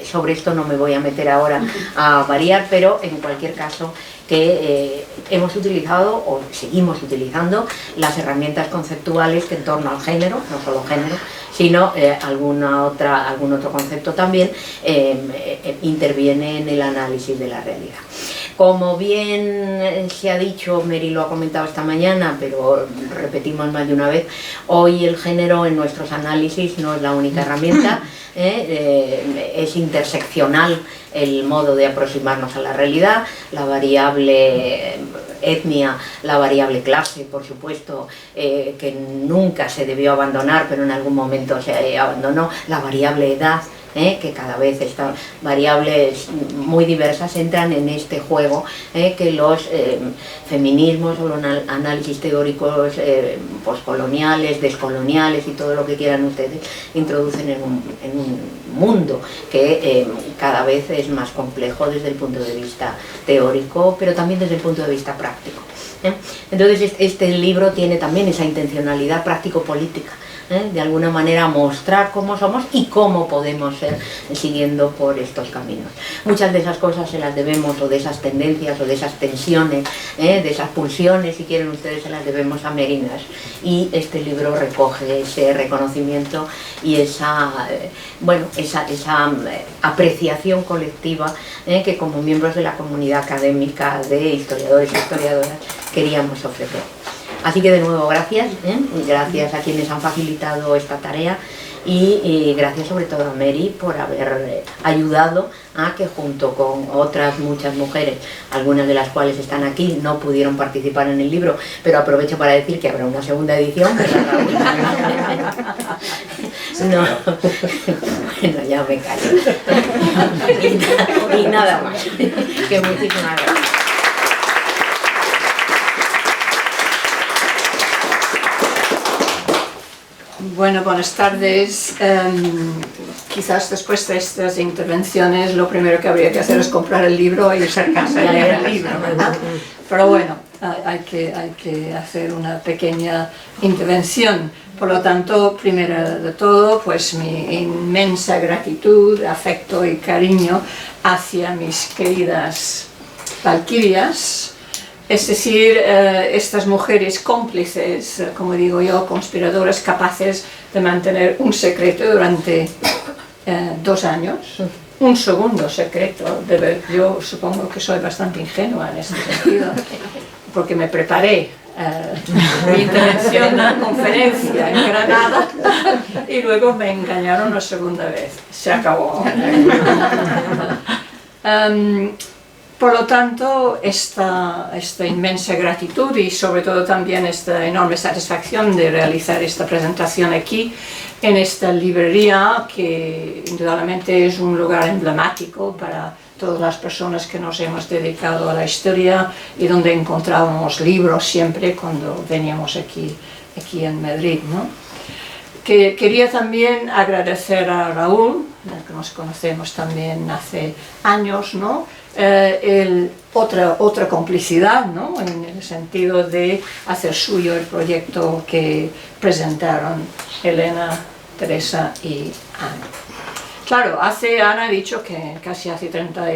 sobre esto no me voy a meter ahora a variar, pero en cualquier caso que hemos utilizado o seguimos utilizando las herramientas conceptuales que en torno al género, no solo género, sino algún otro concepto también interviene en el análisis de la realidad. Como bien se ha dicho, Mary lo ha comentado esta mañana, pero repetimos más de una vez, hoy el género en nuestros análisis no es la única herramienta, es interseccional el modo de aproximarnos a la realidad, la variable etnia, la variable clase, por supuesto, que nunca se debió abandonar, pero en algún momento se abandonó, la variable edad, que cada vez estas variables muy diversas entran en este juego que los feminismos o los análisis teóricos poscoloniales, descoloniales y todo lo que quieran ustedes introducen en un mundo que cada vez es más complejo desde el punto de vista teórico, pero también desde el punto de vista práctico. Entonces este libro tiene también esa intencionalidad práctico-política, de alguna manera mostrar cómo somos y cómo podemos ser siguiendo por estos caminos. Muchas de esas cosas se las debemos, o de esas tendencias, o de esas tensiones, de esas pulsiones, si quieren ustedes, se las debemos a Merinas, y este libro recoge ese reconocimiento y esa apreciación colectiva que como miembros de la comunidad académica de historiadores y historiadoras queríamos ofrecer. Así que de nuevo gracias, gracias a quienes han facilitado esta tarea y gracias sobre todo a Mary por haber ayudado a que junto con otras muchas mujeres, algunas de las cuales están aquí, no pudieron participar en el libro, pero aprovecho para decir que habrá una segunda edición, ¿verdad, Raúl? No, bueno, ya me callo. Y nada más, que muchísimas gracias. Bueno, buenas tardes. Quizás después de estas intervenciones lo primero que habría que hacer es comprar el libro e irse a casa y leer el libro, ¿verdad? Pero bueno, hay que hacer una pequeña intervención. Por lo tanto, primero de todo, pues mi inmensa gratitud, afecto y cariño hacia mis queridas valquirias. Es decir, estas mujeres cómplices, como digo yo, conspiradoras capaces de mantener un secreto durante 2 años. Un segundo secreto, yo supongo que soy bastante ingenua en este sentido, porque me preparé mi intervención en una conferencia en Granada y luego me engañaron la segunda vez. Se acabó. Por lo tanto, esta inmensa gratitud y sobre todo también esta enorme satisfacción de realizar esta presentación aquí en esta librería, que indudablemente es un lugar emblemático para todas las personas que nos hemos dedicado a la historia y donde encontrábamos libros siempre cuando veníamos aquí en Madrid, ¿no? Que quería también agradecer a Raúl, que nos conocemos también hace años, ¿no? Otra complicidad, ¿no? En el sentido de hacer suyo el proyecto que presentaron Elena, Teresa y Ana. Claro, Ana ha dicho que casi hace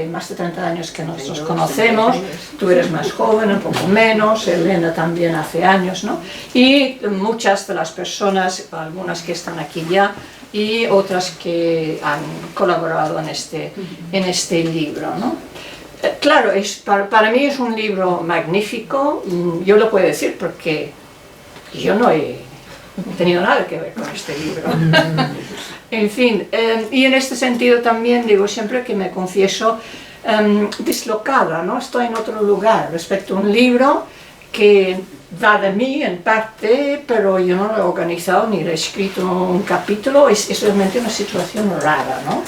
más de 30 años que nosotros conocemos, tú eres más joven, un poco menos, Elena también hace años, ¿no? Y muchas de las personas, algunas que están aquí ya, y otras que han colaborado en este libro, ¿no? Claro, para mí es un libro magnífico, yo lo puedo decir porque yo no he tenido nada que ver con este libro. En fin, y en este sentido también digo siempre que me confieso dislocada, ¿no? Estoy en otro lugar respecto a un libro que va de mí en parte, pero yo no lo he organizado ni he escrito un capítulo, es realmente una situación rara, ¿no?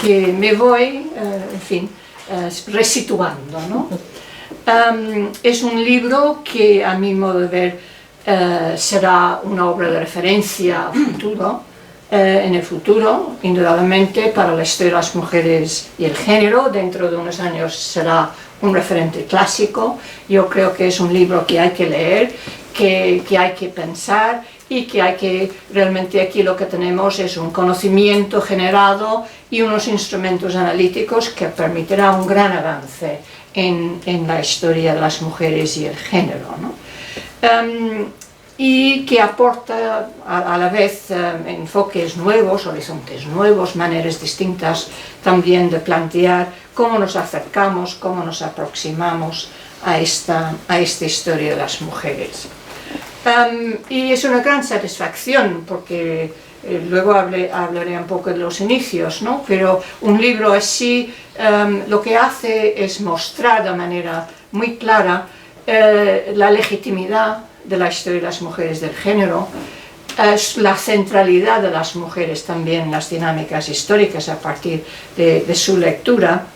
Que me voy, en fin, resituando, ¿no? Es un libro que a mi modo de ver será una obra de referencia a futuro, en el futuro, indudablemente para la historia de las mujeres y el género. Dentro de unos años será un referente clásico. Yo creo que es un libro que hay que leer, que hay que pensar y que hay que, realmente aquí lo que tenemos es un conocimiento generado y unos instrumentos analíticos que permitirá un gran avance en la historia de las mujeres y el género, ¿no? Y que aporta a la vez enfoques nuevos, horizontes nuevos, maneras distintas también de plantear cómo nos acercamos, cómo nos aproximamos a esta historia de las mujeres. Y es una gran satisfacción porque luego hablaré un poco de los inicios, ¿no? Pero un libro así lo que hace es mostrar de manera muy clara la legitimidad de la historia de las mujeres del género, la centralidad de las mujeres también en las dinámicas históricas a partir de su lectura,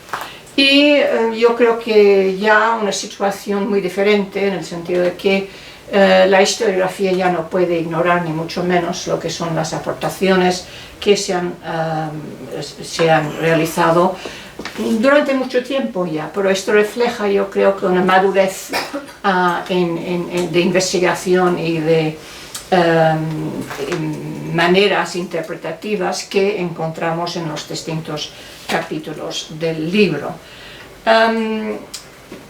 y yo creo que ya una situación muy diferente en el sentido de que la historiografía ya no puede ignorar ni mucho menos lo que son las aportaciones que se han realizado durante mucho tiempo ya, pero esto refleja, yo creo, que una madurez de investigación y de maneras interpretativas que encontramos en los distintos capítulos del libro.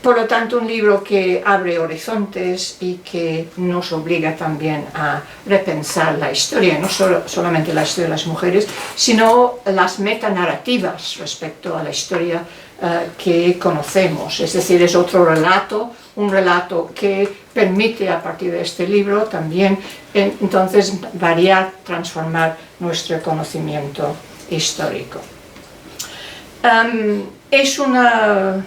Por lo tanto, un libro que abre horizontes y que nos obliga también a repensar la historia, no solamente la historia de las mujeres, sino las metanarrativas respecto a la historia que conocemos. Es decir, es otro relato, un relato que permite a partir de este libro también entonces variar, transformar nuestro conocimiento histórico. Es una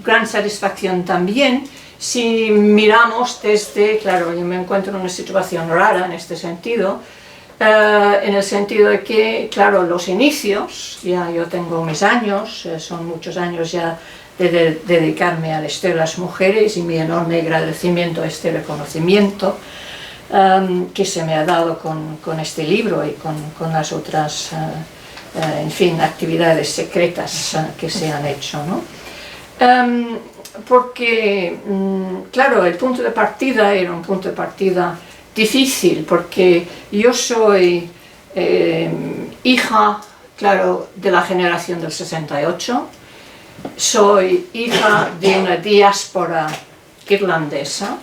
gran satisfacción también si miramos desde, claro, yo me encuentro en una situación rara en este sentido, en el sentido de que, claro, los inicios, ya yo tengo mis años, son muchos años ya de dedicarme a la historia de las mujeres y mi enorme agradecimiento a este reconocimiento que se me ha dado con este libro y con las otras, en fin, actividades secretas que se han hecho, ¿no? Porque, claro, el punto de partida era un punto de partida difícil, porque yo soy hija, claro, de la generación del 68, soy hija de una diáspora irlandesa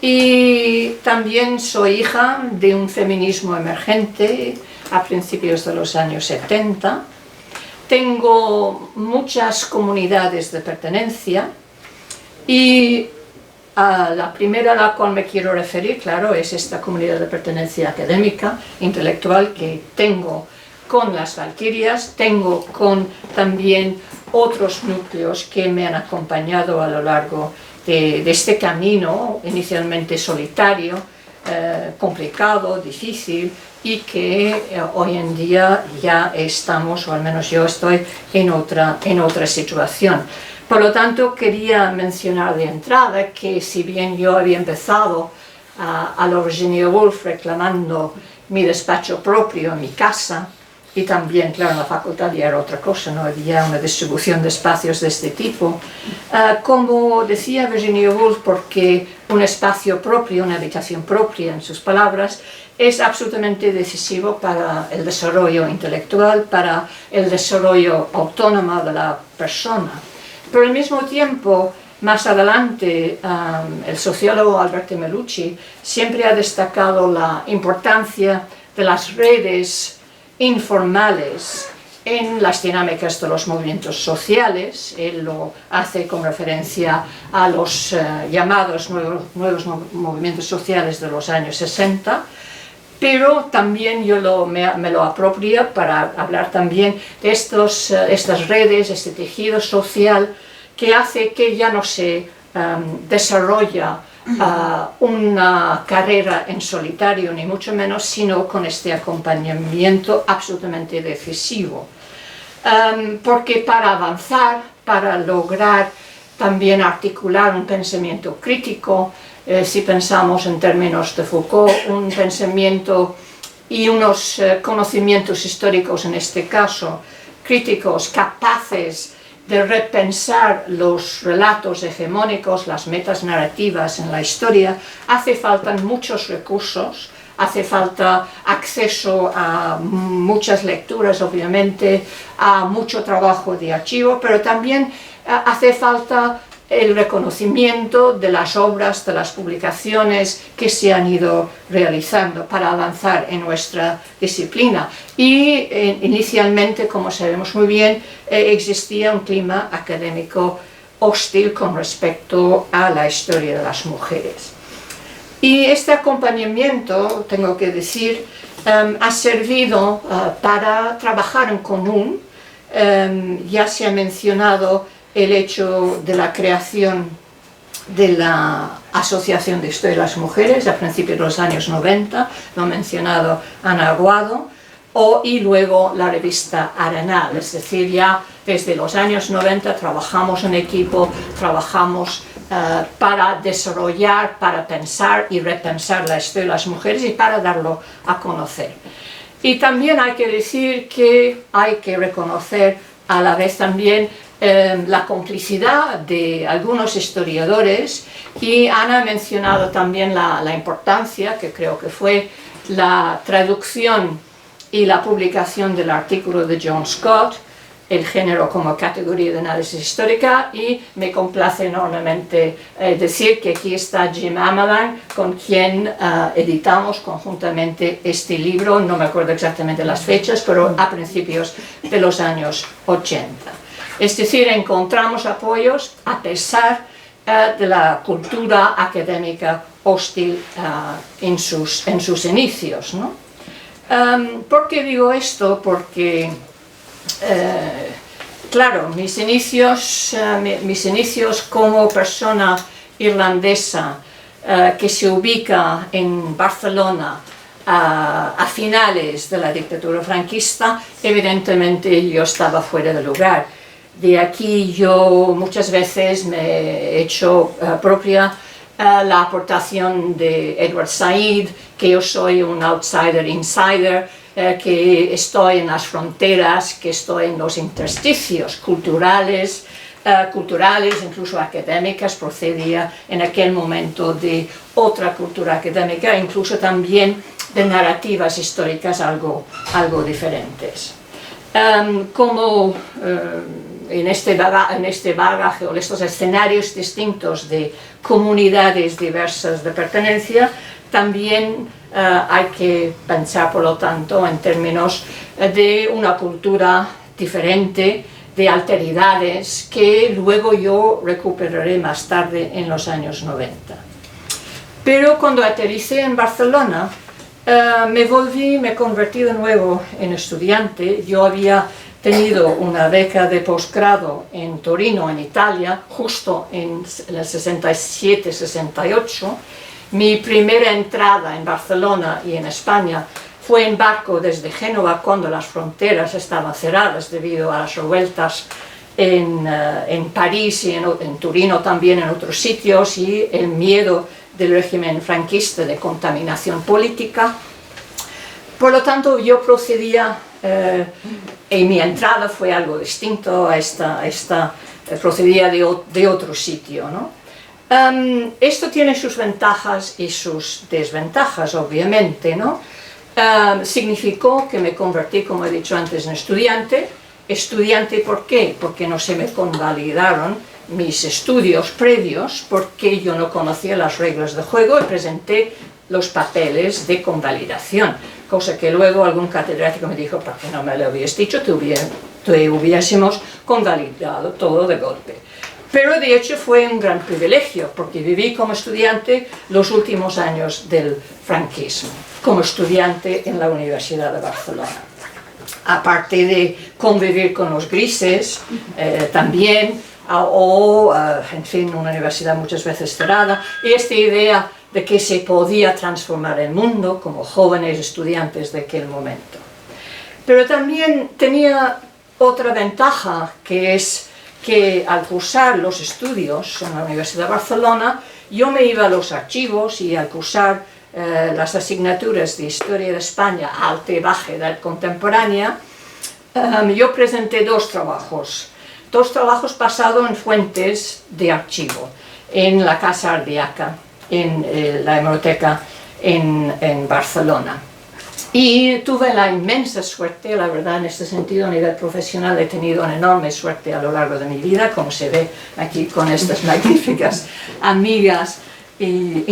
y también soy hija de un feminismo emergente a principios de los años 70. Tengo muchas comunidades de pertenencia y la primera a la cual me quiero referir, claro, es esta comunidad de pertenencia académica, intelectual que tengo con las Valquirias, tengo con también otros núcleos que me han acompañado a lo largo de este camino, inicialmente solitario, complicado, difícil, y que hoy en día ya estamos, o al menos yo estoy, en otra situación. Por lo tanto, quería mencionar de entrada que si bien yo había empezado a la Virginia Woolf reclamando mi despacho propio, mi casa, y también, claro, en la facultad ya era otra cosa, no había una distribución de espacios de este tipo. Como decía Virginia Woolf, porque un espacio propio, una habitación propia, en sus palabras, es absolutamente decisivo para el desarrollo intelectual, para el desarrollo autónomo de la persona. Pero al mismo tiempo, más adelante, el sociólogo Alberto Melucci siempre ha destacado la importancia de las redes informales en las dinámicas de los movimientos sociales. Él lo hace con referencia a los llamados nuevos movimientos sociales de los años 60, pero también yo me lo apropio para hablar también de estas redes, este tejido social que hace que ya no se desarrolla una carrera en solitario, ni mucho menos, sino con este acompañamiento absolutamente decisivo. Porque para avanzar, para lograr también articular un pensamiento crítico, si pensamos en términos de Foucault, un pensamiento y unos conocimientos históricos, en este caso, críticos, capaces de repensar los relatos hegemónicos, las metas narrativas en la historia, hace falta muchos recursos, hace falta acceso a muchas lecturas, obviamente, a mucho trabajo de archivo, pero también hace falta el reconocimiento de las obras, de las publicaciones que se han ido realizando para avanzar en nuestra disciplina. Y inicialmente, como sabemos muy bien, existía un clima académico hostil con respecto a la historia de las mujeres. Y este acompañamiento, tengo que decir, ha servido para trabajar en común. Ya se ha mencionado el hecho de la creación de la Asociación de Historia de las Mujeres a principios de los años 90, lo ha mencionado Ana Aguado, y luego la revista Arenal, es decir, ya desde los años 90 trabajamos en equipo, trabajamos para desarrollar, para pensar y repensar la historia de las mujeres y para darlo a conocer. Y también hay que decir que hay que reconocer a la vez también la complicidad de algunos historiadores, y Ana ha mencionado también la importancia, que creo que fue la traducción y la publicación del artículo de John Scott, el género como categoría de análisis histórica, y me complace enormemente decir que aquí está Jim Amalan, con quien editamos conjuntamente este libro, no me acuerdo exactamente las fechas, pero a principios de los años 80. Es decir, encontramos apoyos a pesar de la cultura académica hostil en sus inicios, ¿no? ¿Por qué digo esto? Porque claro, mis inicios como persona irlandesa que se ubica en Barcelona a finales de la dictadura franquista, evidentemente yo estaba fuera de lugar. De aquí yo muchas veces me he hecho propia la aportación de Edward Said, que yo soy un outsider insider, que estoy en las fronteras, que estoy en los intersticios culturales, incluso académicas. Procedía en aquel momento de otra cultura académica, incluso también de narrativas históricas algo diferentes. En este bagaje o estos escenarios distintos de comunidades diversas de pertenencia, también hay que pensar, por lo tanto, en términos de una cultura diferente, de alteridades, que luego yo recuperaré más tarde en los años 90. Pero cuando aterricé en Barcelona, me convertí de nuevo en estudiante. Yo había tenido una beca de posgrado en Torino, en Italia, justo en el 67-68. Mi primera entrada en Barcelona y en España fue en barco desde Génova, cuando las fronteras estaban cerradas debido a las revueltas en París y en Torino, también en otros sitios, y el miedo del régimen franquista de contaminación política. Por lo tanto, yo procedía, y mi entrada fue algo distinto a esta procedía de otro sitio, ¿no? Esto tiene sus ventajas y sus desventajas, obviamente, ¿no? Significó que me convertí, como he dicho antes, en estudiante. ¿Estudiante por qué? Porque no se me convalidaron mis estudios previos, porque yo no conocía las reglas de juego y presenté los papeles de convalidación, cosa que luego algún catedrático me dijo: ¿por qué no me lo habías dicho? Te hubiésemos convalidado todo de golpe. Pero de hecho fue un gran privilegio, porque viví como estudiante los últimos años del franquismo, como estudiante en la Universidad de Barcelona. Aparte de convivir con los grises, también, en fin, una universidad muchas veces cerrada, y esta idea de que se podía transformar el mundo como jóvenes estudiantes de aquel momento. Pero también tenía otra ventaja, que es que al cursar los estudios en la Universidad de Barcelona, yo me iba a los archivos, y al cursar las asignaturas de Historia de España, Alta y Baja Edad Contemporánea, yo presenté dos trabajos basados en fuentes de archivo, en la Casa Ardiaca, en la hemeroteca en Barcelona. Y tuve la inmensa suerte, la verdad, en este sentido, a nivel profesional, he tenido una enorme suerte a lo largo de mi vida, como se ve aquí con estas magníficas amigas e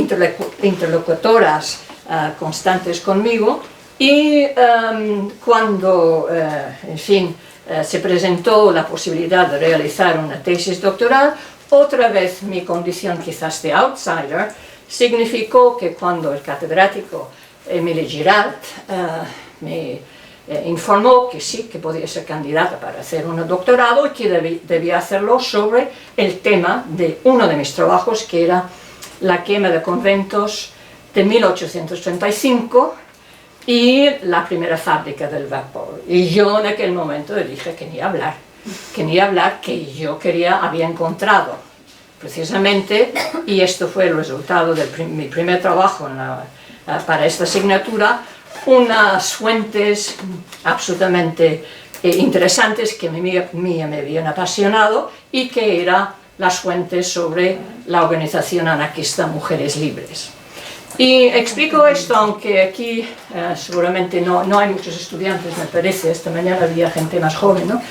interlocutoras constantes conmigo. Y cuando, en fin, se presentó la posibilidad de realizar una tesis doctoral, otra vez mi condición quizás de outsider significó que cuando el catedrático Émile Giralt me informó que sí, que podía ser candidata para hacer un doctorado, y que debía hacerlo sobre el tema de uno de mis trabajos, que era la quema de conventos de 1835 y la primera fábrica del vapor. Y yo en aquel momento le dije que ni hablar, que yo había encontrado precisamente, y esto fue el resultado de mi primer trabajo para esta asignatura, unas fuentes absolutamente interesantes que a mí me habían apasionado y que eran las fuentes sobre la organización anarquista Mujeres Libres. Y explico esto, aunque aquí seguramente no hay muchos estudiantes, me parece, esta mañana había gente más joven, ¿no?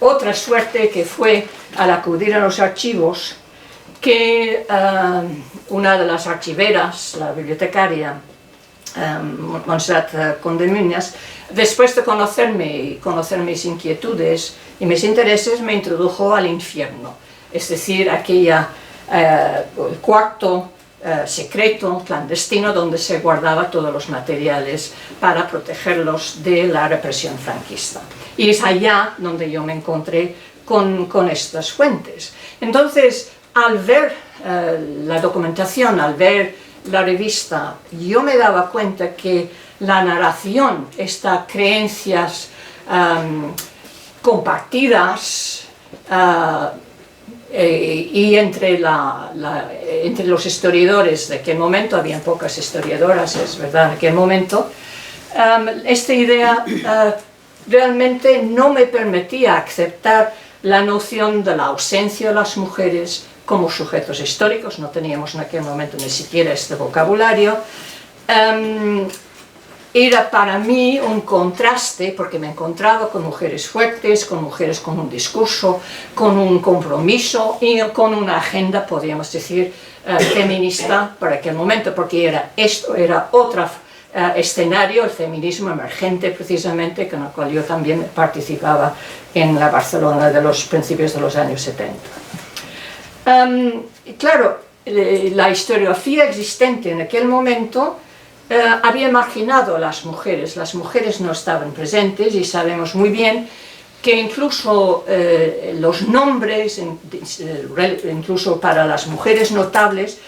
Otra suerte que fue al acudir a los archivos, que una de las archiveras, la bibliotecaria, Montserrat Condeminas, después de conocerme y conocer mis inquietudes y mis intereses, me introdujo al infierno, es decir, el cuarto secreto, clandestino, donde se guardaba todos los materiales para protegerlos de la represión franquista. Y es allá donde yo me encontré con estas fuentes. Entonces, al ver la documentación, al ver la revista, yo me daba cuenta que la narración, estas creencias compartidas, y entre los historiadores de aquel momento, habían pocas historiadoras, es verdad, en aquel momento, esta idea realmente no me permitía aceptar la noción de la ausencia de las mujeres como sujetos históricos, no teníamos en aquel momento ni siquiera este vocabulario. Era para mí un contraste, porque me encontraba con mujeres fuertes, con mujeres con un discurso, con un compromiso y con una agenda, podríamos decir, feminista para aquel momento, porque esto era otro escenario, el feminismo emergente precisamente, con el cual yo también participaba en la Barcelona de los principios de los años 70. Claro, la historiografía existente en aquel momento había marginado a las mujeres no estaban presentes, y sabemos muy bien que incluso los nombres, incluso para las mujeres notables,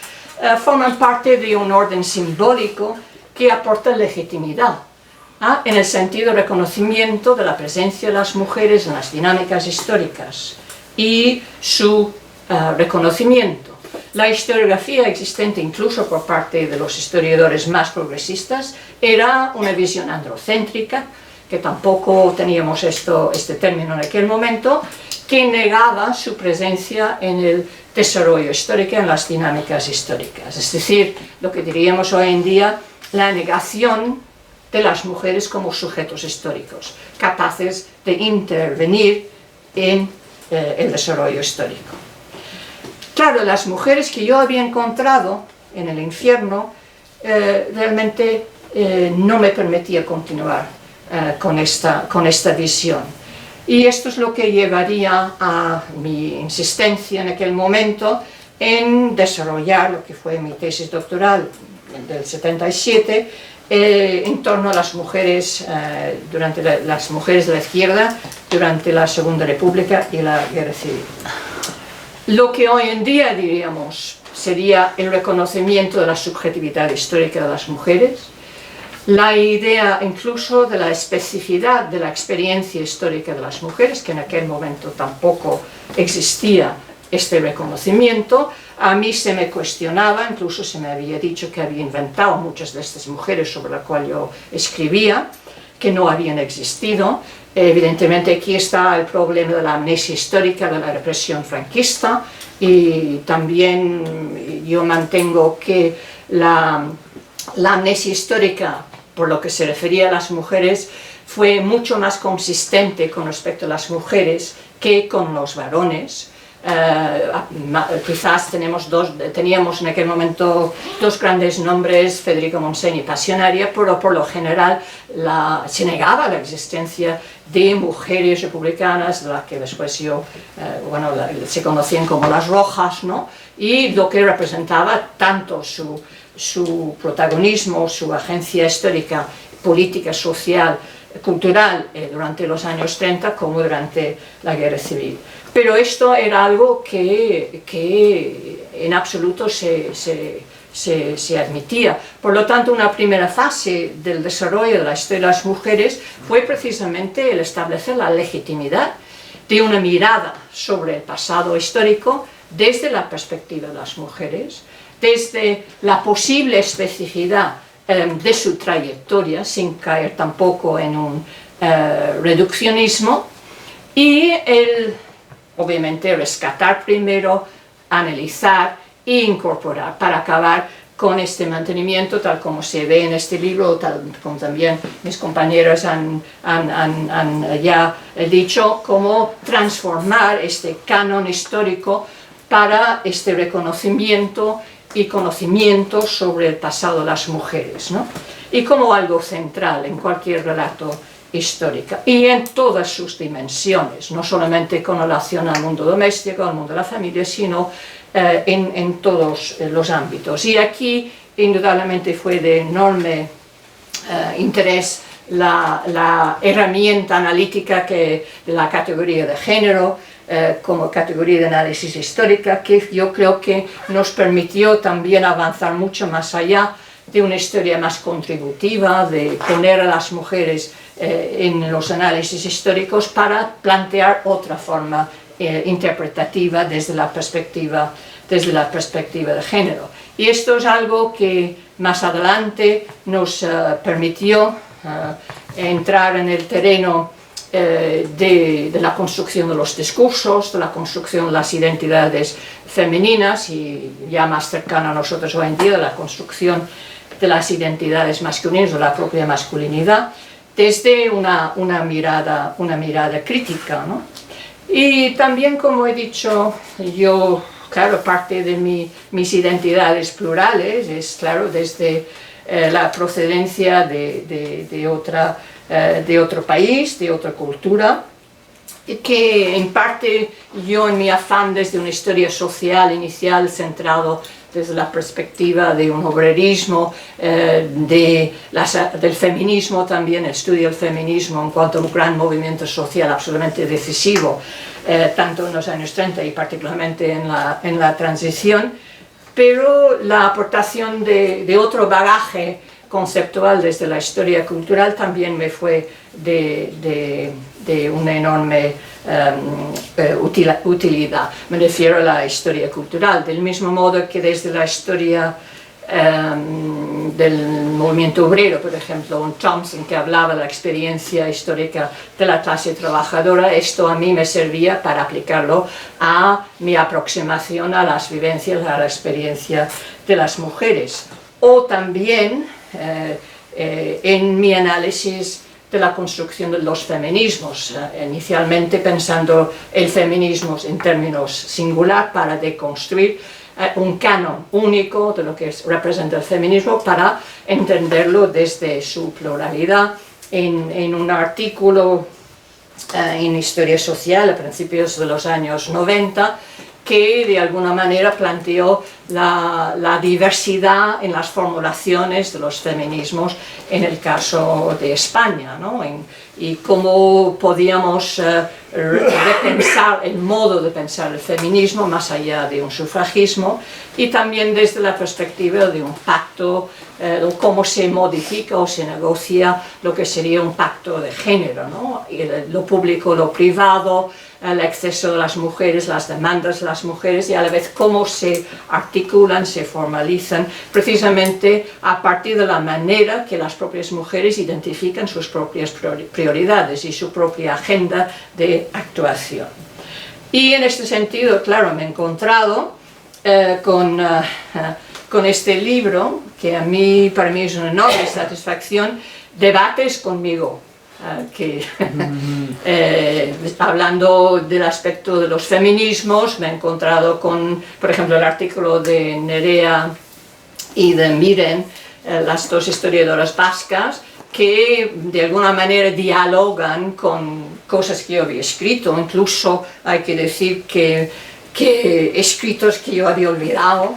forman parte de un orden simbólico que aporta legitimidad, en el sentido de reconocimiento de la presencia de las mujeres en las dinámicas históricas y su reconocimiento. La historiografía existente, incluso por parte de los historiadores más progresistas, era una visión androcéntrica, que tampoco teníamos este término en aquel momento, que negaba su presencia en el desarrollo histórico, en las dinámicas históricas. Es decir, lo que diríamos hoy en día, la negación de las mujeres como sujetos históricos, capaces de intervenir en el desarrollo histórico. Claro, las mujeres que yo había encontrado en el infierno realmente no me permitía continuar con esta visión. Y esto es lo que llevaría a mi insistencia en aquel momento en desarrollar lo que fue mi tesis doctoral del 77 en torno a las mujeres, las mujeres de la izquierda durante la Segunda República y la Guerra Civil. Lo que hoy en día diríamos sería el reconocimiento de la subjetividad histórica de las mujeres, la idea incluso de la especificidad de la experiencia histórica de las mujeres, que en aquel momento tampoco existía este reconocimiento. A mí se me cuestionaba, incluso se me había dicho que había inventado muchas de estas mujeres sobre las cuales yo escribía, que no habían existido. Evidentemente aquí está el problema de la amnesia histórica de la represión franquista, y también yo mantengo que la amnesia histórica, por lo que se refería a las mujeres, fue mucho más consistente con respecto a las mujeres que con los varones. Quizás teníamos en aquel momento dos grandes nombres, Federico Montseny y Pasionaria, pero por lo general se negaba la existencia de mujeres republicanas, de las que después se conocían como las rojas, ¿no? Y lo que representaba tanto su protagonismo, su agencia histórica, política, social, cultural durante los años 30 como durante la Guerra Civil. Pero esto era algo que en absoluto se admitía. Por lo tanto, una primera fase del desarrollo de la historia de las mujeres fue precisamente el establecer la legitimidad de una mirada sobre el pasado histórico desde la perspectiva de las mujeres, desde la posible especificidad de su trayectoria, sin caer tampoco en un reduccionismo, y obviamente rescatar primero, analizar e incorporar para acabar con este mantenimiento, tal como se ve en este libro, tal como también mis compañeros han ya dicho, cómo transformar este canon histórico para este reconocimiento y conocimiento sobre el pasado de las mujeres, ¿no? Y como algo central en cualquier relato histórico, y en todas sus dimensiones, no solamente con relación al mundo doméstico, al mundo de la familia, sino en todos los ámbitos. Y aquí, indudablemente, fue de enorme interés la herramienta analítica de la categoría de género, como categoría de análisis histórica, que yo creo que nos permitió también avanzar mucho más allá de una historia más contributiva, de poner a las mujeres en los análisis históricos para plantear otra forma interpretativa desde la perspectiva de género. Y esto es algo que más adelante nos permitió entrar en el terreno de la construcción de los discursos, de la construcción de las identidades femeninas, y ya más cercano a nosotros hoy en día, de la construcción de las identidades masculinas, de la propia masculinidad, desde una mirada crítica, ¿no? Y también, como he dicho, yo, claro, parte de mis identidades plurales es, claro, desde la procedencia de otro país, de otra cultura, que en parte yo, en mi afán desde una historia social inicial centrado desde la perspectiva de un obrerismo, del feminismo también, el estudio del feminismo en cuanto a un gran movimiento social absolutamente decisivo, tanto en los años 30 y particularmente en la transición, pero la aportación de otro bagaje conceptual desde la historia cultural también me fue de una enorme utilidad. Me refiero a la historia cultural, del mismo modo que desde la historia del movimiento obrero, por ejemplo, un Thompson que hablaba de la experiencia histórica de la clase trabajadora, esto a mí me servía para aplicarlo a mi aproximación a las vivencias, a la experiencia de las mujeres. O también en mi análisis de la construcción de los feminismos, inicialmente pensando el feminismo en términos singular para deconstruir un canon único de lo que representa el feminismo, para entenderlo desde su pluralidad. En un artículo en Historia Social a principios de los años 90, que de alguna manera planteó la diversidad en las formulaciones de los feminismos en el caso de España, ¿no? Y cómo podíamos repensar el modo de pensar el feminismo más allá de un sufragismo, y también desde la perspectiva de un pacto, cómo se modifica o se negocia lo que sería un pacto de género, ¿no? Lo público, lo privado, el exceso de las mujeres, las demandas de las mujeres, y a la vez cómo se articulan, se formalizan, precisamente a partir de la manera que las propias mujeres identifican sus propias prioridades y su propia agenda de actuación. Y en este sentido, claro, me he encontrado con este libro, que para mí es una enorme satisfacción, Debates conmigo, hablando del aspecto de los feminismos. Me he encontrado con, por ejemplo, el artículo de Nerea y de Miren, las dos historiadoras vascas, que de alguna manera dialogan con cosas que yo había escrito. Incluso hay que decir que escritos que yo había olvidado,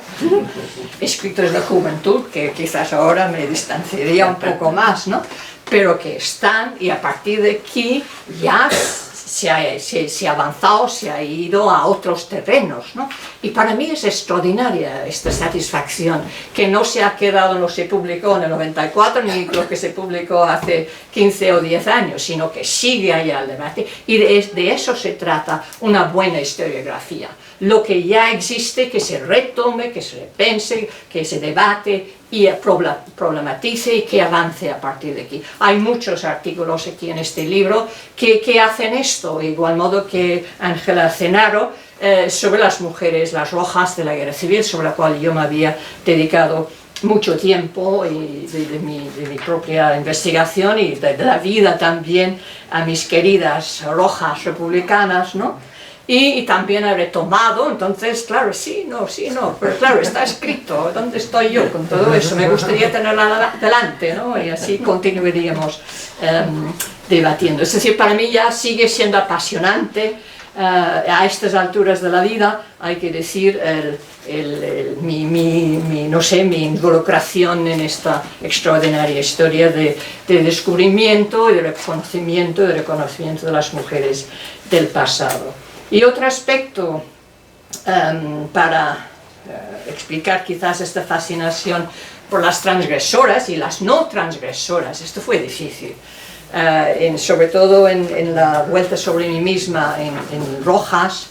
escritos de juventud, que quizás ahora me distanciaría un poco más, ¿no? Pero que están, y a partir de aquí ya se ha avanzado, se ha ido a otros terrenos, ¿no? Y para mí es extraordinaria esta satisfacción, que no se ha quedado, no se publicó en el 94, ni lo que se publicó hace 15 o 10 años, sino que sigue allá el debate, y de eso se trata una buena historiografía. lo que ya existe, que se retome, que se repense, que se debate y problematice y que avance a partir de aquí. Hay muchos artículos aquí en este libro que hacen esto, igual modo que Ángela Cenaro, sobre las mujeres, las rojas de la guerra civil, sobre la cual yo me había dedicado mucho tiempo y de mi propia investigación y de la vida también a mis queridas rojas republicanas, ¿no? Y también he retomado, entonces, claro, sí, no, pero claro, está escrito, ¿dónde estoy yo con todo eso? Me gustaría tenerla delante, ¿no? Y así continuaríamos debatiendo. Es decir, para mí ya sigue siendo apasionante. A estas alturas de la vida, hay que decir, no sé, mi involucración en esta extraordinaria historia de descubrimiento y de reconocimiento de las mujeres del pasado. Y otro aspecto para explicar quizás esta fascinación por las transgresoras y las no transgresoras, esto fue difícil. Sobre todo en la vuelta sobre mí misma en Rojas,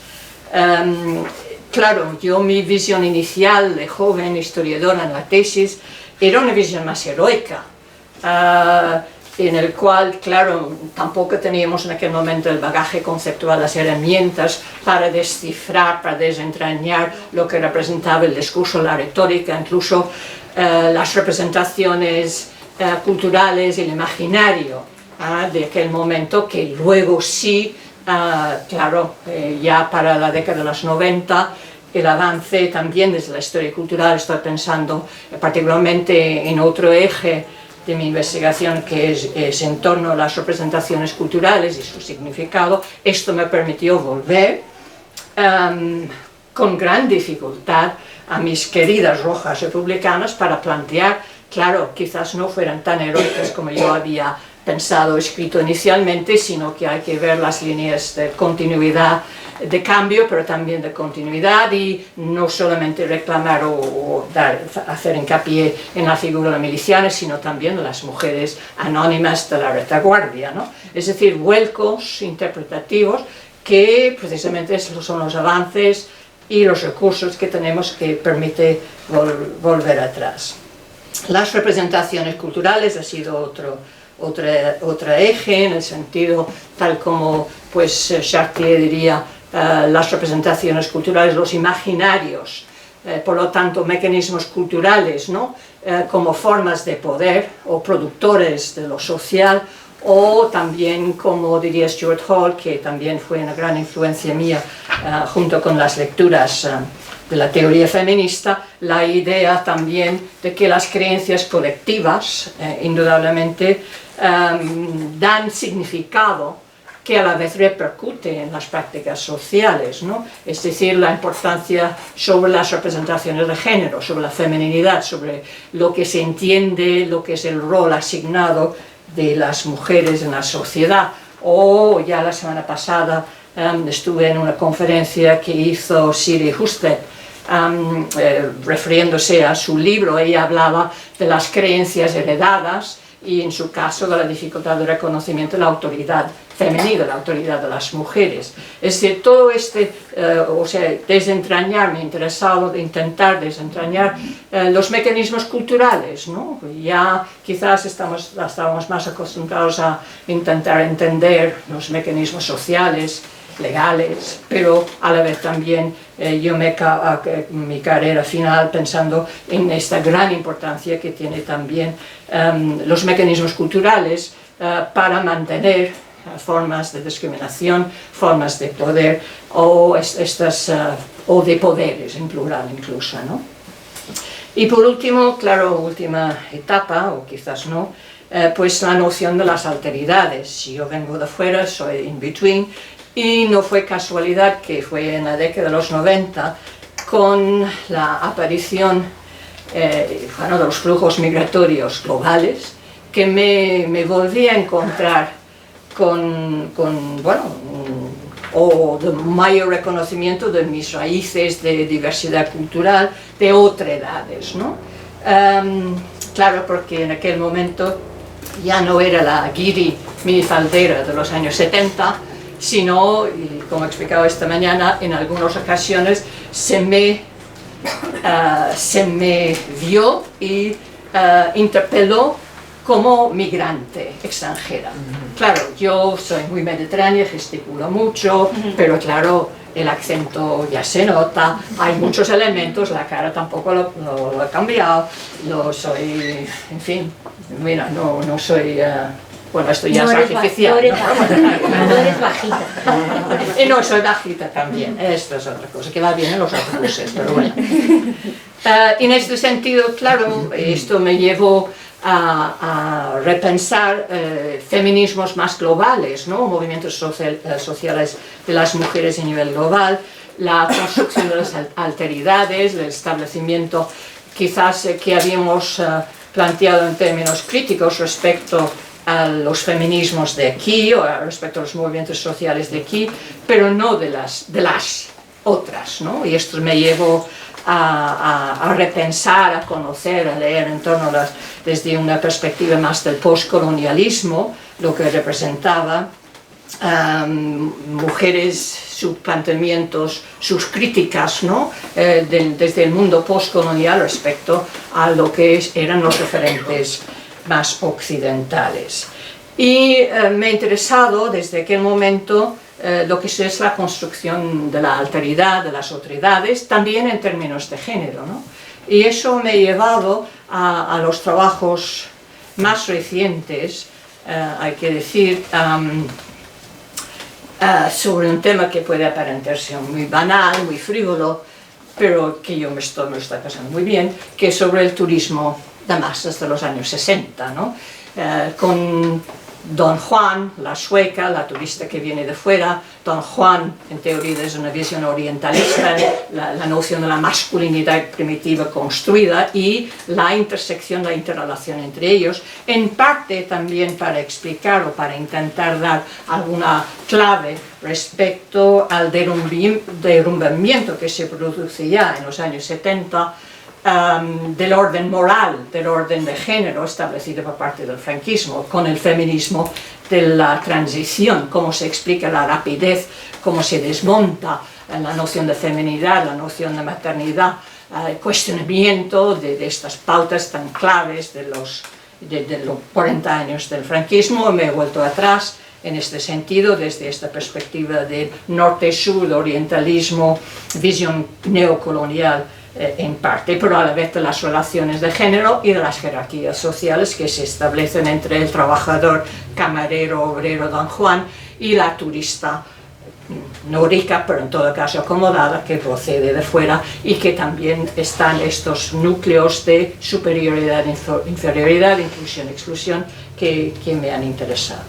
claro, mi visión inicial de joven historiadora en la tesis era una visión más heroica, en el cual, claro, tampoco teníamos en aquel momento el bagaje conceptual, las herramientas para descifrar, para desentrañar lo que representaba el discurso, la retórica, incluso las representaciones culturales y el imaginario de aquel momento, que luego sí, claro, ya para la década de los 90, el avance también desde la historia cultural, estoy pensando particularmente en otro eje de mi investigación que es en torno a las representaciones culturales y su significado. Esto me permitió volver con gran dificultad a mis queridas rojas republicanas para plantear, claro, quizás no fueran tan heroicas como yo había pensado, escrito inicialmente, sino que hay que ver las líneas de continuidad, de cambio, pero también de continuidad, y no solamente reclamar o hacer hincapié en la figura de la miliciana, sino también de las mujeres anónimas de la retaguardia, ¿no? Es decir, vuelcos interpretativos que precisamente son los avances y los recursos que tenemos que permite volver atrás. Las representaciones culturales ha sido otro eje, en el sentido tal como pues Chartier diría, las representaciones culturales, los imaginarios, por lo tanto mecanismos culturales, ¿no? Como formas de poder o productores de lo social, o también, como diría Stuart Hall, que también fue una gran influencia mía junto con las lecturas de la teoría feminista, la idea también de que las creencias colectivas indudablemente dan significado que a la vez repercute en las prácticas sociales, ¿no? Es decir, la importancia sobre las representaciones de género, sobre la feminidad, sobre lo que se entiende, lo que es el rol asignado de las mujeres en la sociedad. O ya la semana pasada estuve en una conferencia que hizo Siri Husted, refiriéndose a su libro. Ella hablaba de las creencias heredadas y en su caso de la dificultad de reconocimiento de la autoridad femenina, la autoridad de las mujeres. Es decir, todo desentrañar, me ha interesado de intentar desentrañar los mecanismos culturales, ¿no? Ya quizás estábamos más acostumbrados a intentar entender los mecanismos sociales, legales, pero a la vez también mi carrera final pensando en esta gran importancia que tiene también los mecanismos culturales para mantener formas de discriminación, formas de poder o de poderes en plural incluso, ¿no? Y por último, claro, última etapa, o quizás no, pues la noción de las alteridades. Si yo vengo de fuera, soy in between, y no fue casualidad que fue en la década de los 90, con la aparición de los flujos migratorios globales, que me volví a encontrar con de mayor reconocimiento de mis raíces de diversidad cultural de otras edades, ¿no? Claro, porque en aquel momento ya no era la guiri minifaldera de los años 70, sino, y como he explicado esta mañana, en algunas ocasiones se me vio y interpeló como migrante extranjera. Claro, yo soy muy mediterránea, gesticulo mucho, pero claro, el acento ya se nota, hay muchos elementos, la cara tampoco lo he cambiado, no soy, en fin, mira, no soy, bueno, esto ya no es artificial. No eres bajita. Y no soy bajita también, esto es otra cosa, que va bien en los autobuses, pero bueno. En este sentido, claro, esto me llevó a repensar feminismos más globales, ¿no? Movimientos sociales de las mujeres a nivel global, la construcción de las alteridades, el establecimiento quizás que habíamos planteado en términos críticos respecto a los feminismos de aquí o respecto a los movimientos sociales de aquí, pero no de las otras, ¿no? Y esto me llevó a repensar, a conocer, a leer en torno a desde una perspectiva más del postcolonialismo, lo que representaba mujeres, sus planteamientos, sus críticas, ¿no? Desde el mundo postcolonial respecto a lo que eran los referentes más occidentales. Y me ha interesado desde aquel momento lo que es la construcción de la alteridad, de las otredades, también en términos de género, ¿no? Y eso me ha llevado a los trabajos más recientes, hay que decir, sobre un tema que puede aparentarse muy banal, muy frívolo, pero que yo me está pasando muy bien, que es sobre el turismo de masas de los años 60, ¿no? Con Don Juan, la sueca, la turista que viene de fuera. Don Juan, en teoría, desde una visión orientalista, la noción de la masculinidad primitiva construida y la intersección, la interrelación entre ellos, en parte también para explicar o para intentar dar alguna clave respecto al derrumbamiento que se produce ya en los años 70 del orden moral, del orden de género establecido por parte del franquismo, con el feminismo de la transición, cómo se explica la rapidez, cómo se desmonta la noción de feminidad, la noción de maternidad, el cuestionamiento de estas pautas tan claves de los 40 años del franquismo. Me he vuelto atrás en este sentido, desde esta perspectiva de norte-sur, de orientalismo, visión neocolonial, en parte, pero a la vez de las relaciones de género y de las jerarquías sociales que se establecen entre el trabajador, camarero, obrero, don Juan, y la turista no rica, pero en todo caso acomodada, que procede de fuera, y que también están estos núcleos de superioridad, inferioridad, inclusión, exclusión, que me han interesado.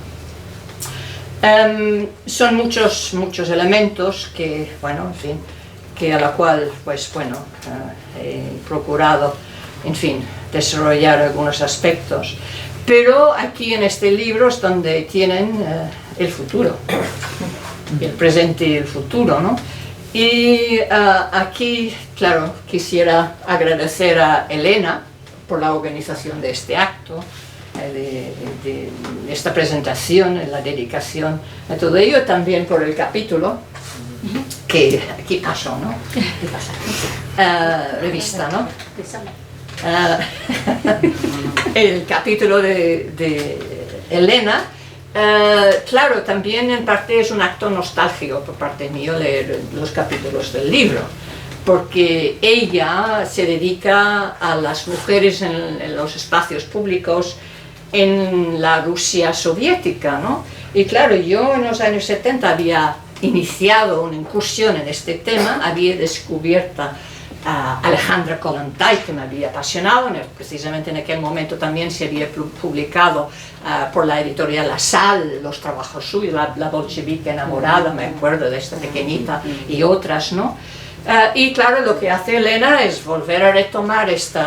Son muchos elementos que, bueno, en fin, que a la cual, pues bueno, he procurado, en fin, desarrollar algunos aspectos. Pero aquí en este libro es donde tienen el futuro, el presente y el futuro, ¿no? Y aquí, claro, quisiera agradecer a Elena por la organización de este acto, de esta presentación, la dedicación a todo ello, también por el capítulo que aquí pasó, ¿no? Revista, ¿no? El capítulo de Elena, claro, también en parte es un acto nostálgico por parte mío leer los capítulos del libro, porque ella se dedica a las mujeres en los espacios públicos en la Rusia soviética, ¿no? Y claro, yo en los años 70 había iniciado una incursión en este tema, había descubierto a Alejandra Kollontai, que me había apasionado, precisamente en aquel momento también se había publicado por la editorial La Sal los trabajos suyos, la bolchevique enamorada, me acuerdo de esta pequeñita y otras, ¿no? Y claro, lo que hace Elena es volver a retomar este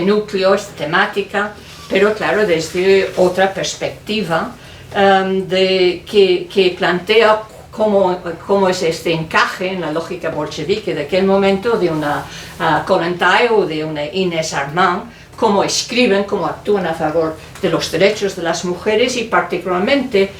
núcleo, esta temática, pero claro, desde otra perspectiva, que plantea cómo es este encaje en la lógica bolchevique de aquel momento de una Kollontai o de una Inés Armand, cómo escriben, cómo actúan a favor de los derechos de las mujeres y particularmente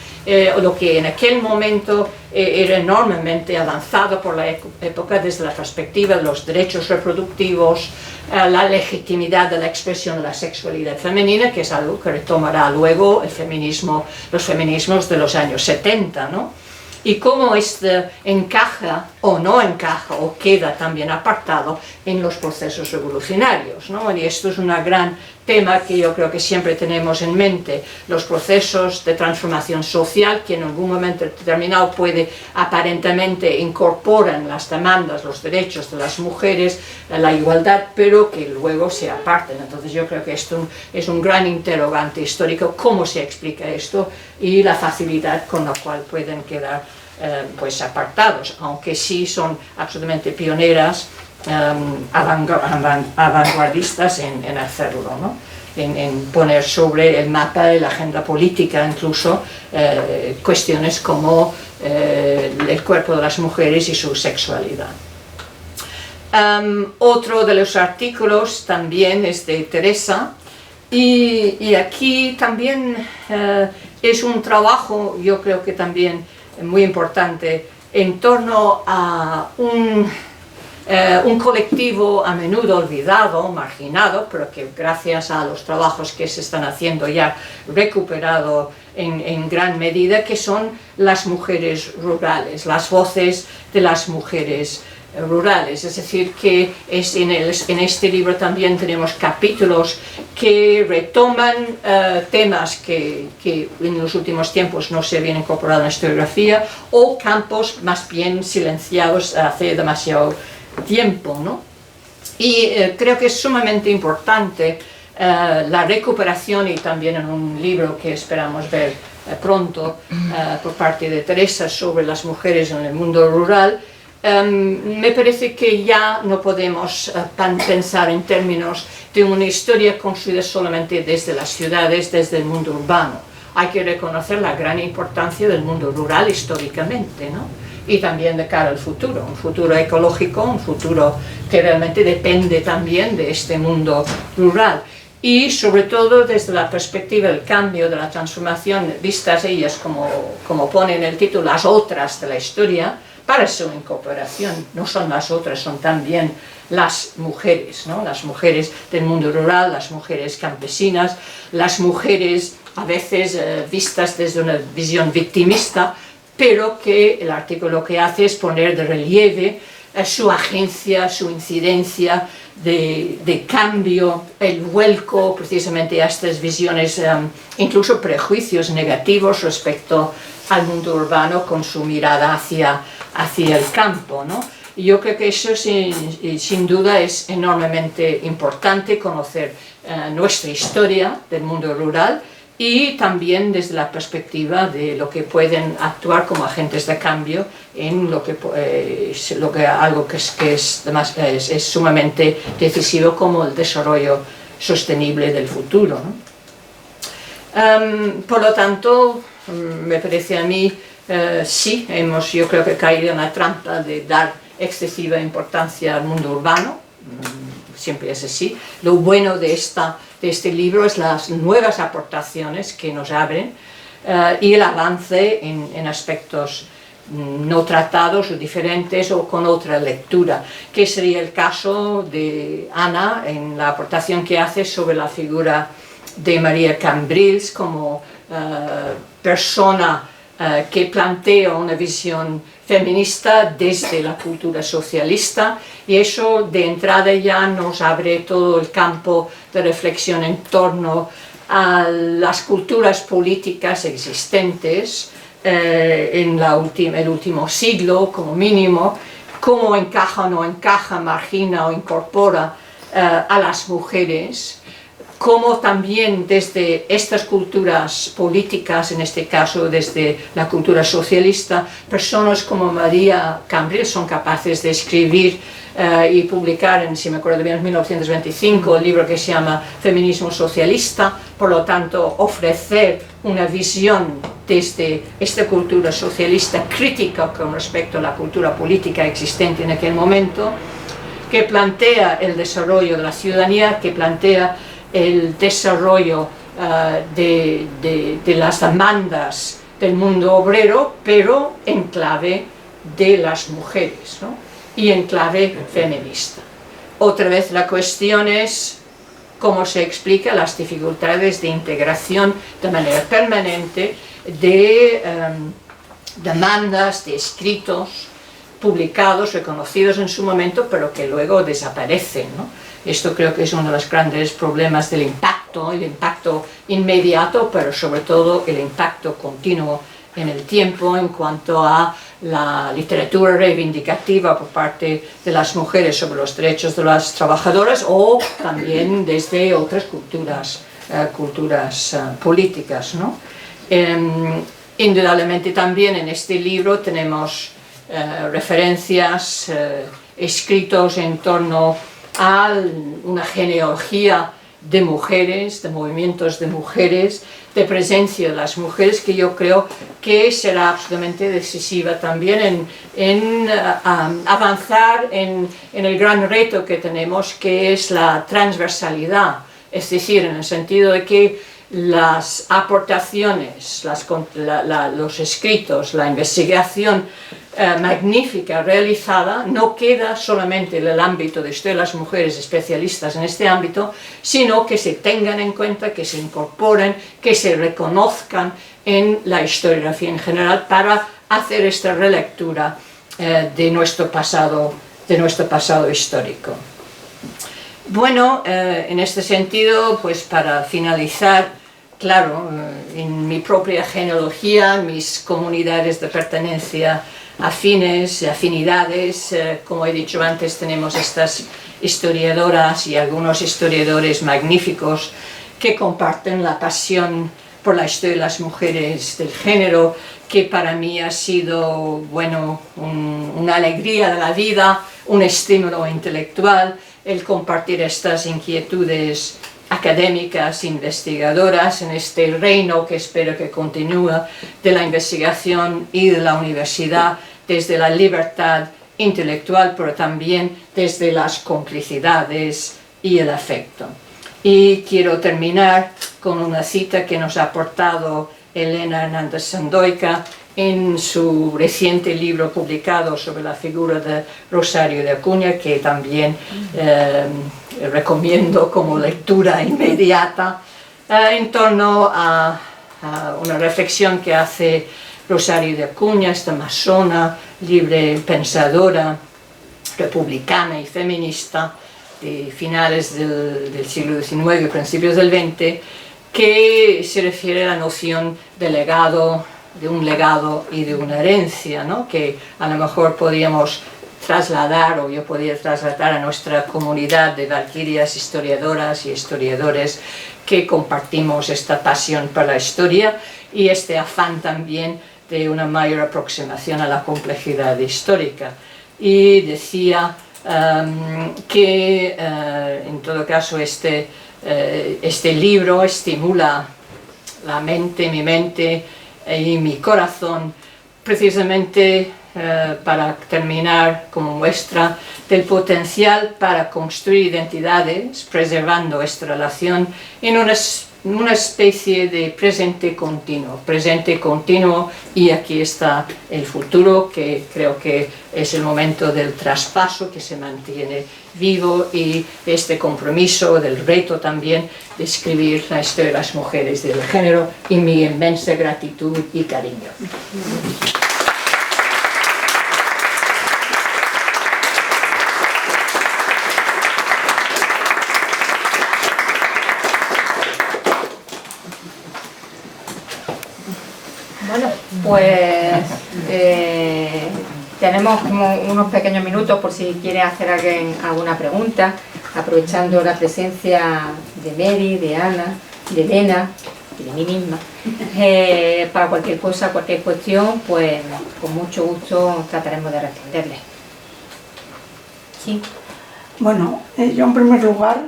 lo que en aquel momento era enormemente avanzado por la época desde la perspectiva de los derechos reproductivos, la legitimidad de la expresión de la sexualidad femenina, que es algo que retomará luego el feminismo, los feminismos de los años 70, ¿no? Y cómo esto encaja o no encaja o queda también apartado en los procesos revolucionarios, ¿no? Y esto es un gran tema que yo creo que siempre tenemos en mente, los procesos de transformación social que en algún momento determinado puede aparentemente incorporan las demandas, los derechos de las mujeres, la igualdad, pero que luego se aparten. Entonces yo creo que esto es un gran interrogante histórico, cómo se explica esto y la facilidad con la cual pueden quedar pues apartados, aunque sí son absolutamente pioneras, vanguardistas en hacerlo, ¿no? En poner sobre el mapa de la agenda política incluso cuestiones como el cuerpo de las mujeres y su sexualidad. Otro de los artículos también es de Teresa y aquí también es un trabajo, yo creo que también muy importante, en torno a un colectivo a menudo olvidado, marginado, pero que gracias a los trabajos que se están haciendo ya recuperado en gran medida, que son las mujeres rurales, las voces de las mujeres rurales. Es decir, que en este libro también tenemos capítulos que retoman temas que en los últimos tiempos no se habían incorporado en la historiografía o campos más bien silenciados hace demasiado tiempo, ¿no? Y creo que es sumamente importante la recuperación, y también en un libro que esperamos ver pronto por parte de Teresa sobre las mujeres en el mundo rural. Me parece que ya no podemos pensar en términos de una historia construida solamente desde las ciudades, desde el mundo urbano. Hay que reconocer la gran importancia del mundo rural históricamente, ¿no? Y también de cara al futuro, un futuro ecológico, un futuro que realmente depende también de este mundo rural. Y sobre todo desde la perspectiva del cambio, de la transformación, vistas ellas como pone en el título, las otras de la historia, para su incorporación. No son las otras, son también las mujeres, ¿no? Las mujeres del mundo rural, las mujeres campesinas, las mujeres a veces vistas desde una visión victimista, pero que el artículo lo que hace es poner de relieve su agencia, su incidencia de cambio, el vuelco precisamente a estas visiones, incluso prejuicios negativos respecto al mundo urbano con su mirada hacia el campo, ¿no? Y yo creo que eso sin duda es enormemente importante, conocer nuestra historia del mundo rural y también desde la perspectiva de lo que pueden actuar como agentes de cambio en algo que es sumamente decisivo como el desarrollo sostenible del futuro, ¿no? Por lo tanto, me parece a mí, sí, yo creo que caído en la trampa de dar excesiva importancia al mundo urbano, siempre es así. Lo bueno de este libro es las nuevas aportaciones que nos abren y el avance en aspectos no tratados o diferentes o con otra lectura, que sería el caso de Ana en la aportación que hace sobre la figura de María Cambrils como persona que plantea una visión feminista desde la cultura socialista, y eso de entrada ya nos abre todo el campo de reflexión en torno a las culturas políticas existentes en el último siglo como mínimo, cómo encaja o no encaja, margina o incorpora a las mujeres, cómo también desde estas culturas políticas, en este caso desde la cultura socialista, personas como María Cambrils son capaces de escribir y publicar, si me acuerdo bien, en 1925, el libro que se llama Feminismo Socialista, por lo tanto ofrecer una visión desde esta cultura socialista crítica con respecto a la cultura política existente en aquel momento, que plantea el desarrollo de la ciudadanía, que plantea el desarrollo de las demandas del mundo obrero, pero en clave de las mujeres, ¿no? Y en clave feminista. Otra vez la cuestión es cómo se explica las dificultades de integración de manera permanente de demandas, de escritos publicados, reconocidos en su momento, pero que luego desaparecen, ¿no? Esto creo que es uno de los grandes problemas del impacto, el impacto inmediato, pero sobre todo el impacto continuo en el tiempo en cuanto a la literatura reivindicativa por parte de las mujeres sobre los derechos de las trabajadoras, o también desde otras culturas políticas, ¿no? Indudablemente también en este libro tenemos referencias, escritos en torno a una genealogía de mujeres, de movimientos de mujeres, de presencia de las mujeres, que yo creo que será absolutamente decisiva también en avanzar en el gran reto que tenemos, que es la transversalidad, es decir, en el sentido de que las aportaciones, los escritos, la investigación magnífica realizada no queda solamente en el ámbito de estudio de las mujeres especialistas en este ámbito, sino que se tengan en cuenta, que se incorporen, que se reconozcan en la historiografía en general para hacer esta relectura de nuestro pasado histórico. Bueno, en este sentido, pues para finalizar, claro, en mi propia genealogía, mis comunidades de pertenencia afines, afinidades, como he dicho antes, tenemos estas historiadoras y algunos historiadores magníficos que comparten la pasión por la historia de las mujeres del género, que para mí ha sido, bueno, una alegría de la vida, un estímulo intelectual, el compartir estas inquietudes académicas, investigadoras, en este reino que espero que continúe de la investigación y de la universidad, desde la libertad intelectual, pero también desde las complicidades y el afecto. Y quiero terminar con una cita que nos ha aportado Elena Hernández Sandoika en su reciente libro publicado sobre la figura de Rosario de Acuña, que también recomiendo como lectura inmediata, en torno a una reflexión que hace Rosario de Acuña, esta masona, libre pensadora, republicana y feminista de finales del siglo XIX y principios del XX, que se refiere a la noción de legado, de un legado y de una herencia, ¿no? Que a lo mejor podríamos trasladar, o yo podría trasladar a nuestra comunidad de valquirias, historiadoras y historiadores que compartimos esta pasión por la historia y este afán también de una mayor aproximación a la complejidad histórica. Y decía que en todo caso este libro estimula la mente, mi mente y mi corazón, precisamente para terminar como muestra del potencial para construir identidades, preservando esta relación en una especie de presente continuo, y aquí está el futuro, que creo que es el momento del traspaso que se mantiene vivo, y este compromiso, del reto también de escribir la historia de las mujeres del género, y mi inmensa gratitud y cariño. Bueno, pues tenemos como unos pequeños minutos por si quiere hacer alguien alguna pregunta, aprovechando la presencia de Mary, de Ana, de Elena y de mí misma. Para cualquier cosa, cualquier cuestión, pues con mucho gusto trataremos de responderle. Sí. Bueno, yo en primer lugar,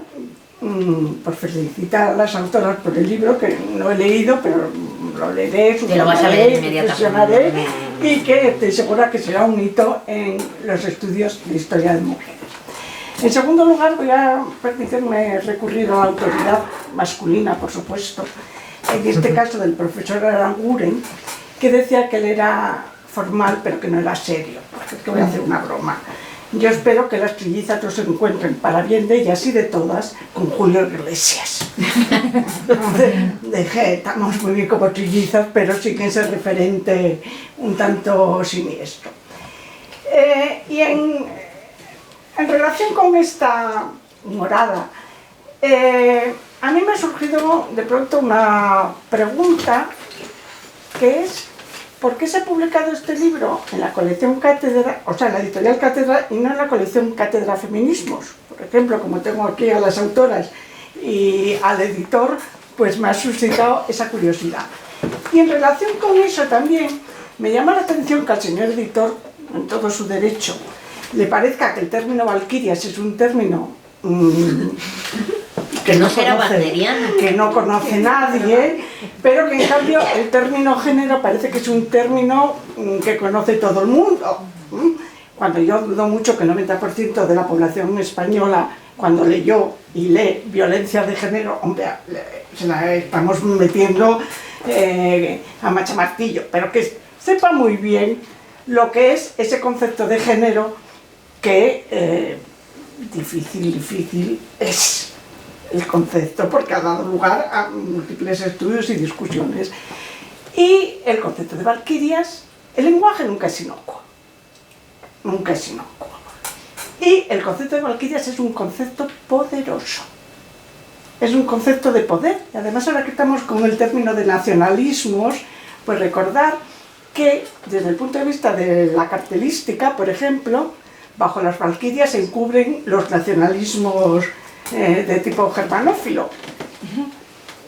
por felicitar a las autoras por el libro, que no he leído, pero lo leeré, reflexionaré, y que estoy segura que será un hito en los estudios de historia de mujeres. En segundo lugar, voy a permitirme recurrir a la autoridad masculina, por supuesto, en este caso del profesor Aranguren, que decía que él era formal pero que no era serio. Es que voy a hacer una broma. Yo espero que las trillizas no se encuentren, para bien de ellas y de todas, con Julio Iglesias. Estamos muy bien como trillizas, pero sin ese referente un tanto siniestro. Y en relación con esta morada, a mí me ha surgido de pronto una pregunta, que es ¿por qué se ha publicado este libro en la colección Cátedra, o sea, en la editorial Cátedra, y no en la colección Cátedra Feminismos? Por ejemplo, como tengo aquí a las autoras y al editor, pues me ha suscitado esa curiosidad. Y en relación con eso también me llama la atención que al señor editor, en todo su derecho, le parezca que el término valquirias es un término que no será wagneriano, que no conoce nadie, pero que en cambio el término género parece que es un término que conoce todo el mundo. Cuando yo dudo mucho que el 90% de la población española, cuando leyó y lee violencia de género, hombre, se la estamos metiendo a machamartillo, pero que sepa muy bien lo que es ese concepto de género que difícil es el concepto, porque ha dado lugar a múltiples estudios y discusiones. Y el concepto de valquirias, el lenguaje nunca es inocuo. Nunca es inocuo. Y el concepto de valquirias es un concepto poderoso. Es un concepto de poder. Y además, ahora que estamos con el término de nacionalismos, pues recordar que desde el punto de vista de la cartelística, por ejemplo, bajo las valquirias se encubren los nacionalismos de tipo germanófilo.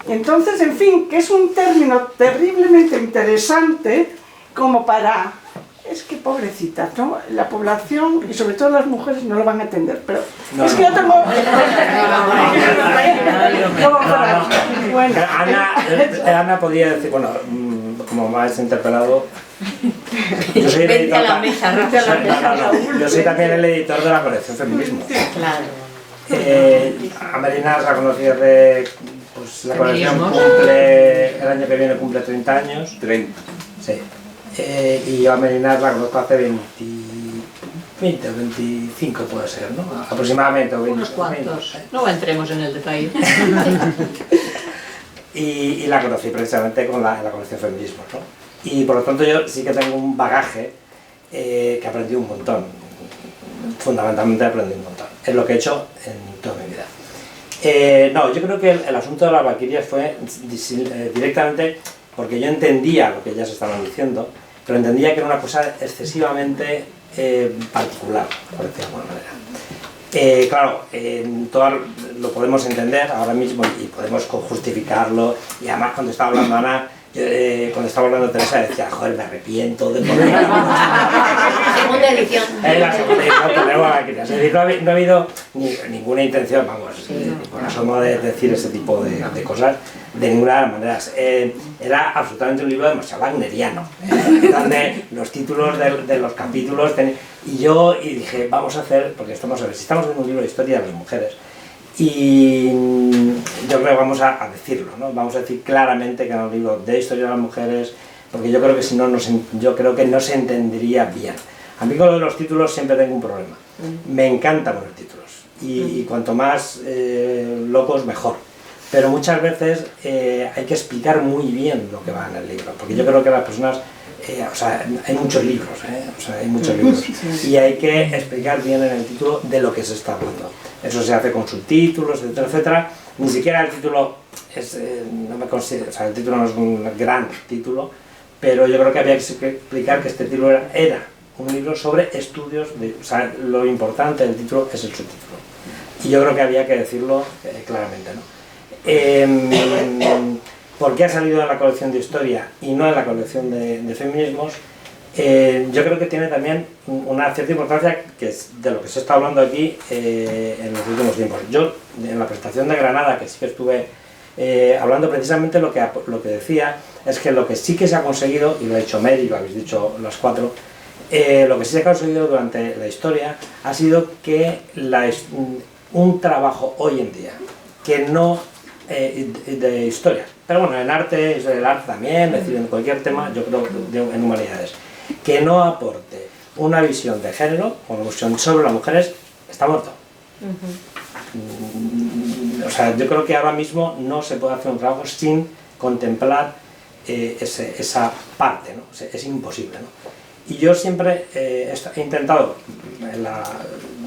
Entonces, en fin, que es un término terriblemente interesante como para... Es que pobrecitas, ¿no? La población, y sobre todo las mujeres, no lo van a entender, pero... No, es que yo tengo... Bueno. Ana podría decir, bueno, como me has interpelado... Yo soy el editor, yo soy también el editor de la colección Feminismo. Claro. A Marina la conocí desde... Pues la colección cumple... El año que viene cumple 30 años. 30. Sí. Y yo a Marina la conozco hace 20 o 25 puede ser, ¿no? Aproximadamente. O 20, unos cuantos. No entremos en el detalle. y la conocí precisamente con la colección Feminismo, ¿no? Y por lo tanto yo sí que tengo un bagaje que aprendí un montón. Fundamentalmente aprendí un montón. Es lo que he hecho en toda mi vida. No, yo creo que el asunto de las valquirias fue directamente porque yo entendía lo que ellas estaban diciendo, pero entendía que era una cosa excesivamente particular, por decirlo de alguna manera. Claro, lo podemos entender ahora mismo y podemos justificarlo, y además cuando estaba hablando Ana, cuando estaba hablando Teresa decía, joder, me arrepiento de poner Segunda edición. La segunda edición tenemos valquirias. Es decir, no ha habido ninguna intención, vamos, por asomo de decir ese tipo de cosas, de ninguna manera. Era absolutamente un libro demasiado wagneriano, donde los títulos de los capítulos y dije, vamos a hacer, porque estamos a ver, si estamos en un libro de historia de las mujeres, y yo creo que vamos a decirlo, ¿no? Vamos a decir claramente que era un libro de historia de las mujeres, porque yo creo que si no, yo creo que no se entendería bien. A mí con lo de los títulos siempre tengo un problema. Me encanta poner títulos, y cuanto más locos mejor. Pero muchas veces hay que explicar muy bien lo que va en el libro, porque yo creo que las personas, o sea, hay muchos libros, o sea, hay muchos libros, y hay que explicar bien en el título de lo que se está hablando. Eso se hace con subtítulos, etcétera, etcétera. Ni siquiera el título es, no me considero, o sea, el título no es un gran título, pero yo creo que había que explicar que este título era un libro sobre estudios, o sea, lo importante del título es el subtítulo. Y yo creo que había que decirlo claramente, ¿no? ¿Por qué ha salido en la colección de historia y no en la colección de feminismos? Yo creo que tiene también una cierta importancia, que es de lo que se está hablando aquí en los últimos tiempos. Yo, en la presentación de Granada, que sí que estuve hablando precisamente, lo que decía es que lo que sí que se ha conseguido, y lo ha dicho Mary, lo habéis dicho las cuatro, Lo que sí se ha conseguido durante la historia ha sido que un trabajo hoy en día que no de historia, pero bueno, en arte, el arte también, es decir, en cualquier tema, yo creo en humanidades, que no aporte una visión de género o una visión sobre las mujeres, está muerto. O sea, yo creo que ahora mismo no se puede hacer un trabajo sin contemplar esa parte, ¿no? O sea, es imposible, ¿no? Y yo siempre he intentado,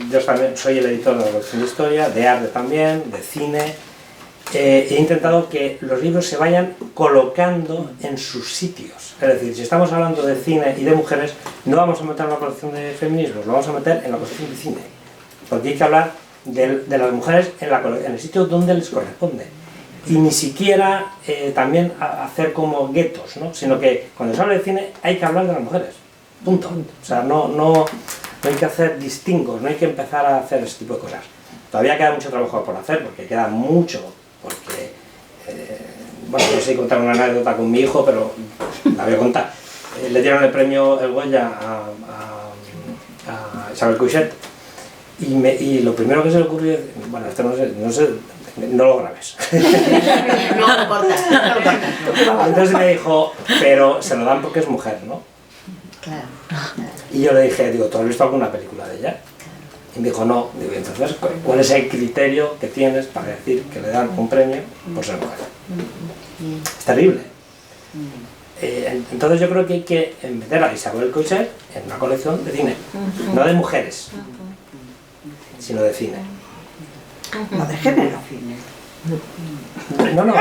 yo también soy el editor de la colección de historia, de arte también, de cine, he intentado que los libros se vayan colocando en sus sitios. Es decir, si estamos hablando de cine y de mujeres, no vamos a meter en la colección de feminismos, lo vamos a meter en la colección de cine. Porque hay que hablar de las mujeres en el sitio donde les corresponde. Y ni siquiera también hacer como guetos, ¿no? Sino que cuando se habla de cine hay que hablar de las mujeres. Punto. O sea, no hay que hacer distingos, no hay que empezar a hacer ese tipo de cosas. Todavía queda mucho trabajo por hacer, porque queda mucho, porque... bueno, no sé contar una anécdota con mi hijo, pero la voy a contar. Le dieron el premio El Goya a Isabel Coixet, y lo primero que se le ocurrió, bueno, esto no lo grabes. No lo cortas, no lo cortas. Entonces me dijo, pero se lo dan porque es mujer, ¿no? Claro. Y yo le dije, digo, ¿tú has visto alguna película de ella? Y me dijo, no. Digo, entonces, ¿cuál es el criterio que tienes para decir que le dan un premio por ser mujer? Es terrible. Entonces yo creo que hay que meter a Isabel Coixet en una colección de cine, no de mujeres, sino de cine. No de género. No.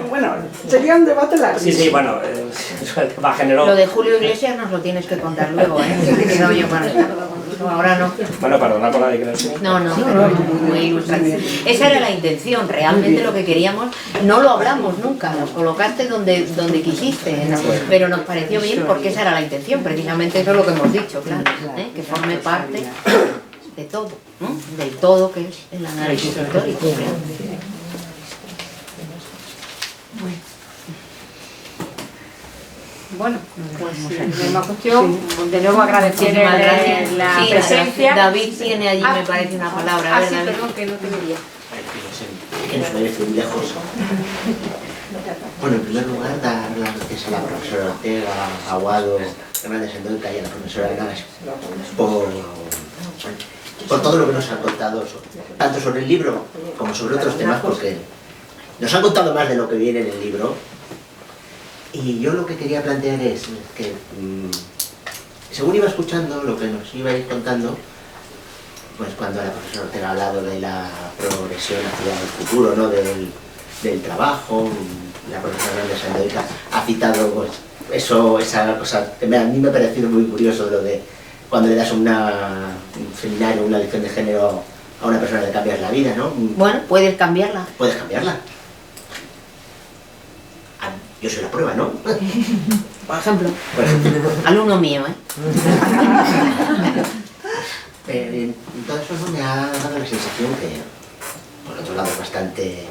Bueno, sería un debate largo. Sí, bueno, el tema género... Lo de Julio Iglesias nos lo tienes que contar luego, ¿eh? Que te quedo yo para no, ahora no. Bueno, perdona por la digresión. No, pero muy ilustrativo. Esa era la intención, realmente lo que queríamos, no lo hablamos nunca, nos colocaste donde quisiste, ¿no? Pero nos pareció bien porque esa era la intención, precisamente eso es lo que hemos dicho, claro, ¿eh? Que forme parte de todo, ¿no? Del todo que es el análisis histórico. Bueno, pues misma cuestión, de nuevo agradecer Muchísimas gracias. la Sí, presencia. David tiene allí, me parece, una palabra. Sí, ¿verdad? perdón, que no te veía. Que nos parece muy lejos. Bueno, en primer lugar, dar las gracias a la profesora Ortega, a Aguado, Hernández Endoica y a la profesora Ganas por todo lo que nos han contado, tanto sobre el libro como sobre otros temas, porque nos han contado más de lo que viene en el libro. Y yo lo que quería plantear es que, según iba escuchando lo que nos iba a ir contando, pues cuando la profesora Ortega ha hablado de la progresión hacia el futuro, ¿no? del trabajo, la profesora Hernández Endoica ha citado pues, esa cosa que a mí me ha parecido muy curioso, lo de cuando le das un seminario, una lección de género a una persona le cambias la vida, ¿no? Bueno, puedes cambiarla. Puedes cambiarla. Yo soy la prueba, ¿no? Por ejemplo, alumno mío, ¿eh? En todo eso me ha dado la sensación que, por otro lado, bastante...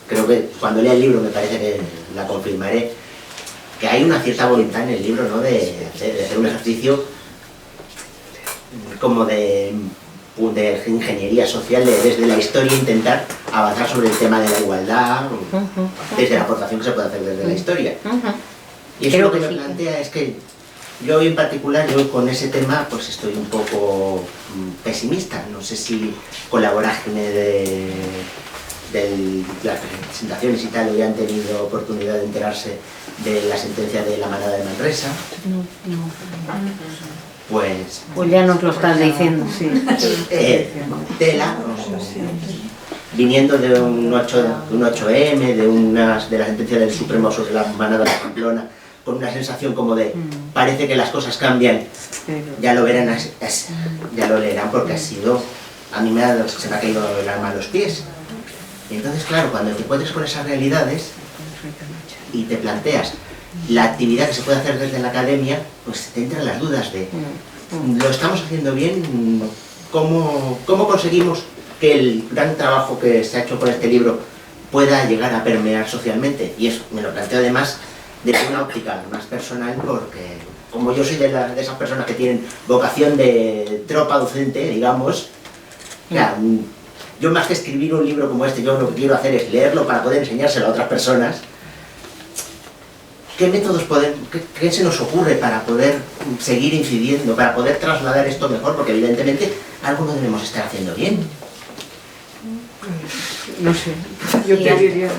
Creo que cuando lea el libro me parece que la confirmaré, que hay una cierta voluntad en el libro, ¿no? de hacer un ejercicio como de ingeniería social, desde la historia intentar avanzar sobre el tema de la igualdad, desde la aportación que se puede hacer desde la historia. Y eso lo que me plantea es que yo en particular, con ese tema pues estoy un poco pesimista. No sé si con la vorágine de las presentaciones y tal hoy han tenido oportunidad de enterarse de la sentencia de la manada de Manresa. Pues ya nos lo estás diciendo. tela, viniendo de un 8M, de la sentencia del Supremo sobre la manada de Pamplona, con una sensación como de parece que las cosas cambian, ya lo verán, ya lo leerán porque ha sido, a mí se me ha caído el alma a los pies. Y entonces claro, cuando te encuentres con esas realidades y te planteas la actividad que se puede hacer desde la academia, pues te entran las dudas de ¿lo estamos haciendo bien? ¿Cómo conseguimos que el gran trabajo que se ha hecho con este libro pueda llegar a permear socialmente? Y eso me lo planteo además desde una óptica más personal, porque como yo soy de esas personas que tienen vocación de tropa docente, digamos, ya, yo más que escribir un libro como este, yo lo que quiero hacer es leerlo para poder enseñárselo a otras personas. ¿Qué métodos qué se nos ocurre para poder seguir incidiendo, para poder trasladar esto mejor? Porque evidentemente algo no debemos estar haciendo bien. No sé, yo te diría...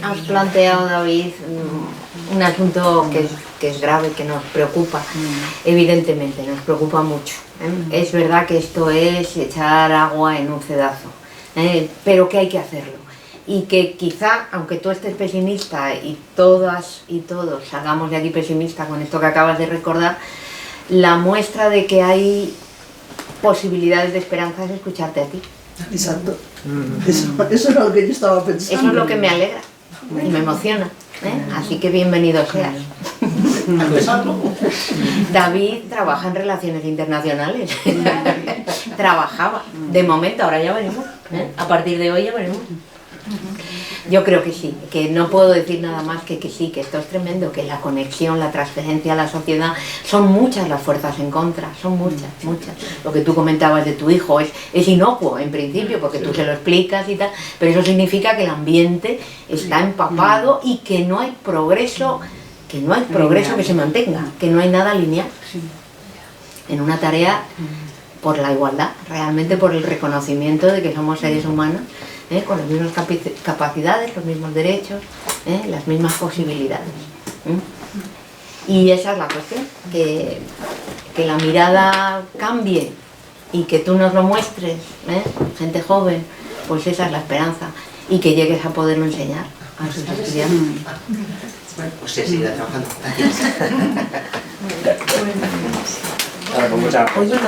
Has planteado, David, un asunto que es grave, que nos preocupa, evidentemente, nos preocupa mucho. Es verdad que esto es echar agua en un cedazo, pero que hay que hacerlo. Y que quizá, aunque tú estés pesimista y todas y todos salgamos de aquí pesimistas con esto que acabas de recordar, la muestra de que hay posibilidades de esperanza es escucharte a ti. Exacto. Eso es lo que yo estaba pensando. Eso es lo que me alegra y me emociona. Así que bienvenido seas. David trabaja en relaciones internacionales. Trabajaba. De momento, ahora ya veremos. A partir de hoy ya veremos. Yo creo que sí, que no puedo decir nada más que sí, que esto es tremendo, que la conexión, la transferencia a la sociedad, son muchas las fuerzas en contra, son muchas, muchas. Lo que tú comentabas de tu hijo es inocuo en principio, porque tú se lo explicas y tal, pero eso significa que el ambiente está empapado y que no hay progreso, que se mantenga, que no hay nada lineal en una tarea por la igualdad, realmente por el reconocimiento de que somos seres humanos, con las mismas capacidades, los mismos derechos, las mismas posibilidades. Y esa es la cuestión, que la mirada cambie y que tú nos lo muestres, gente joven, pues esa es la esperanza, y que llegues a poderlo enseñar a sus estudiantes. Bueno, pues se sigue trabajando. Gracias. Ahora, con mucha... Oye,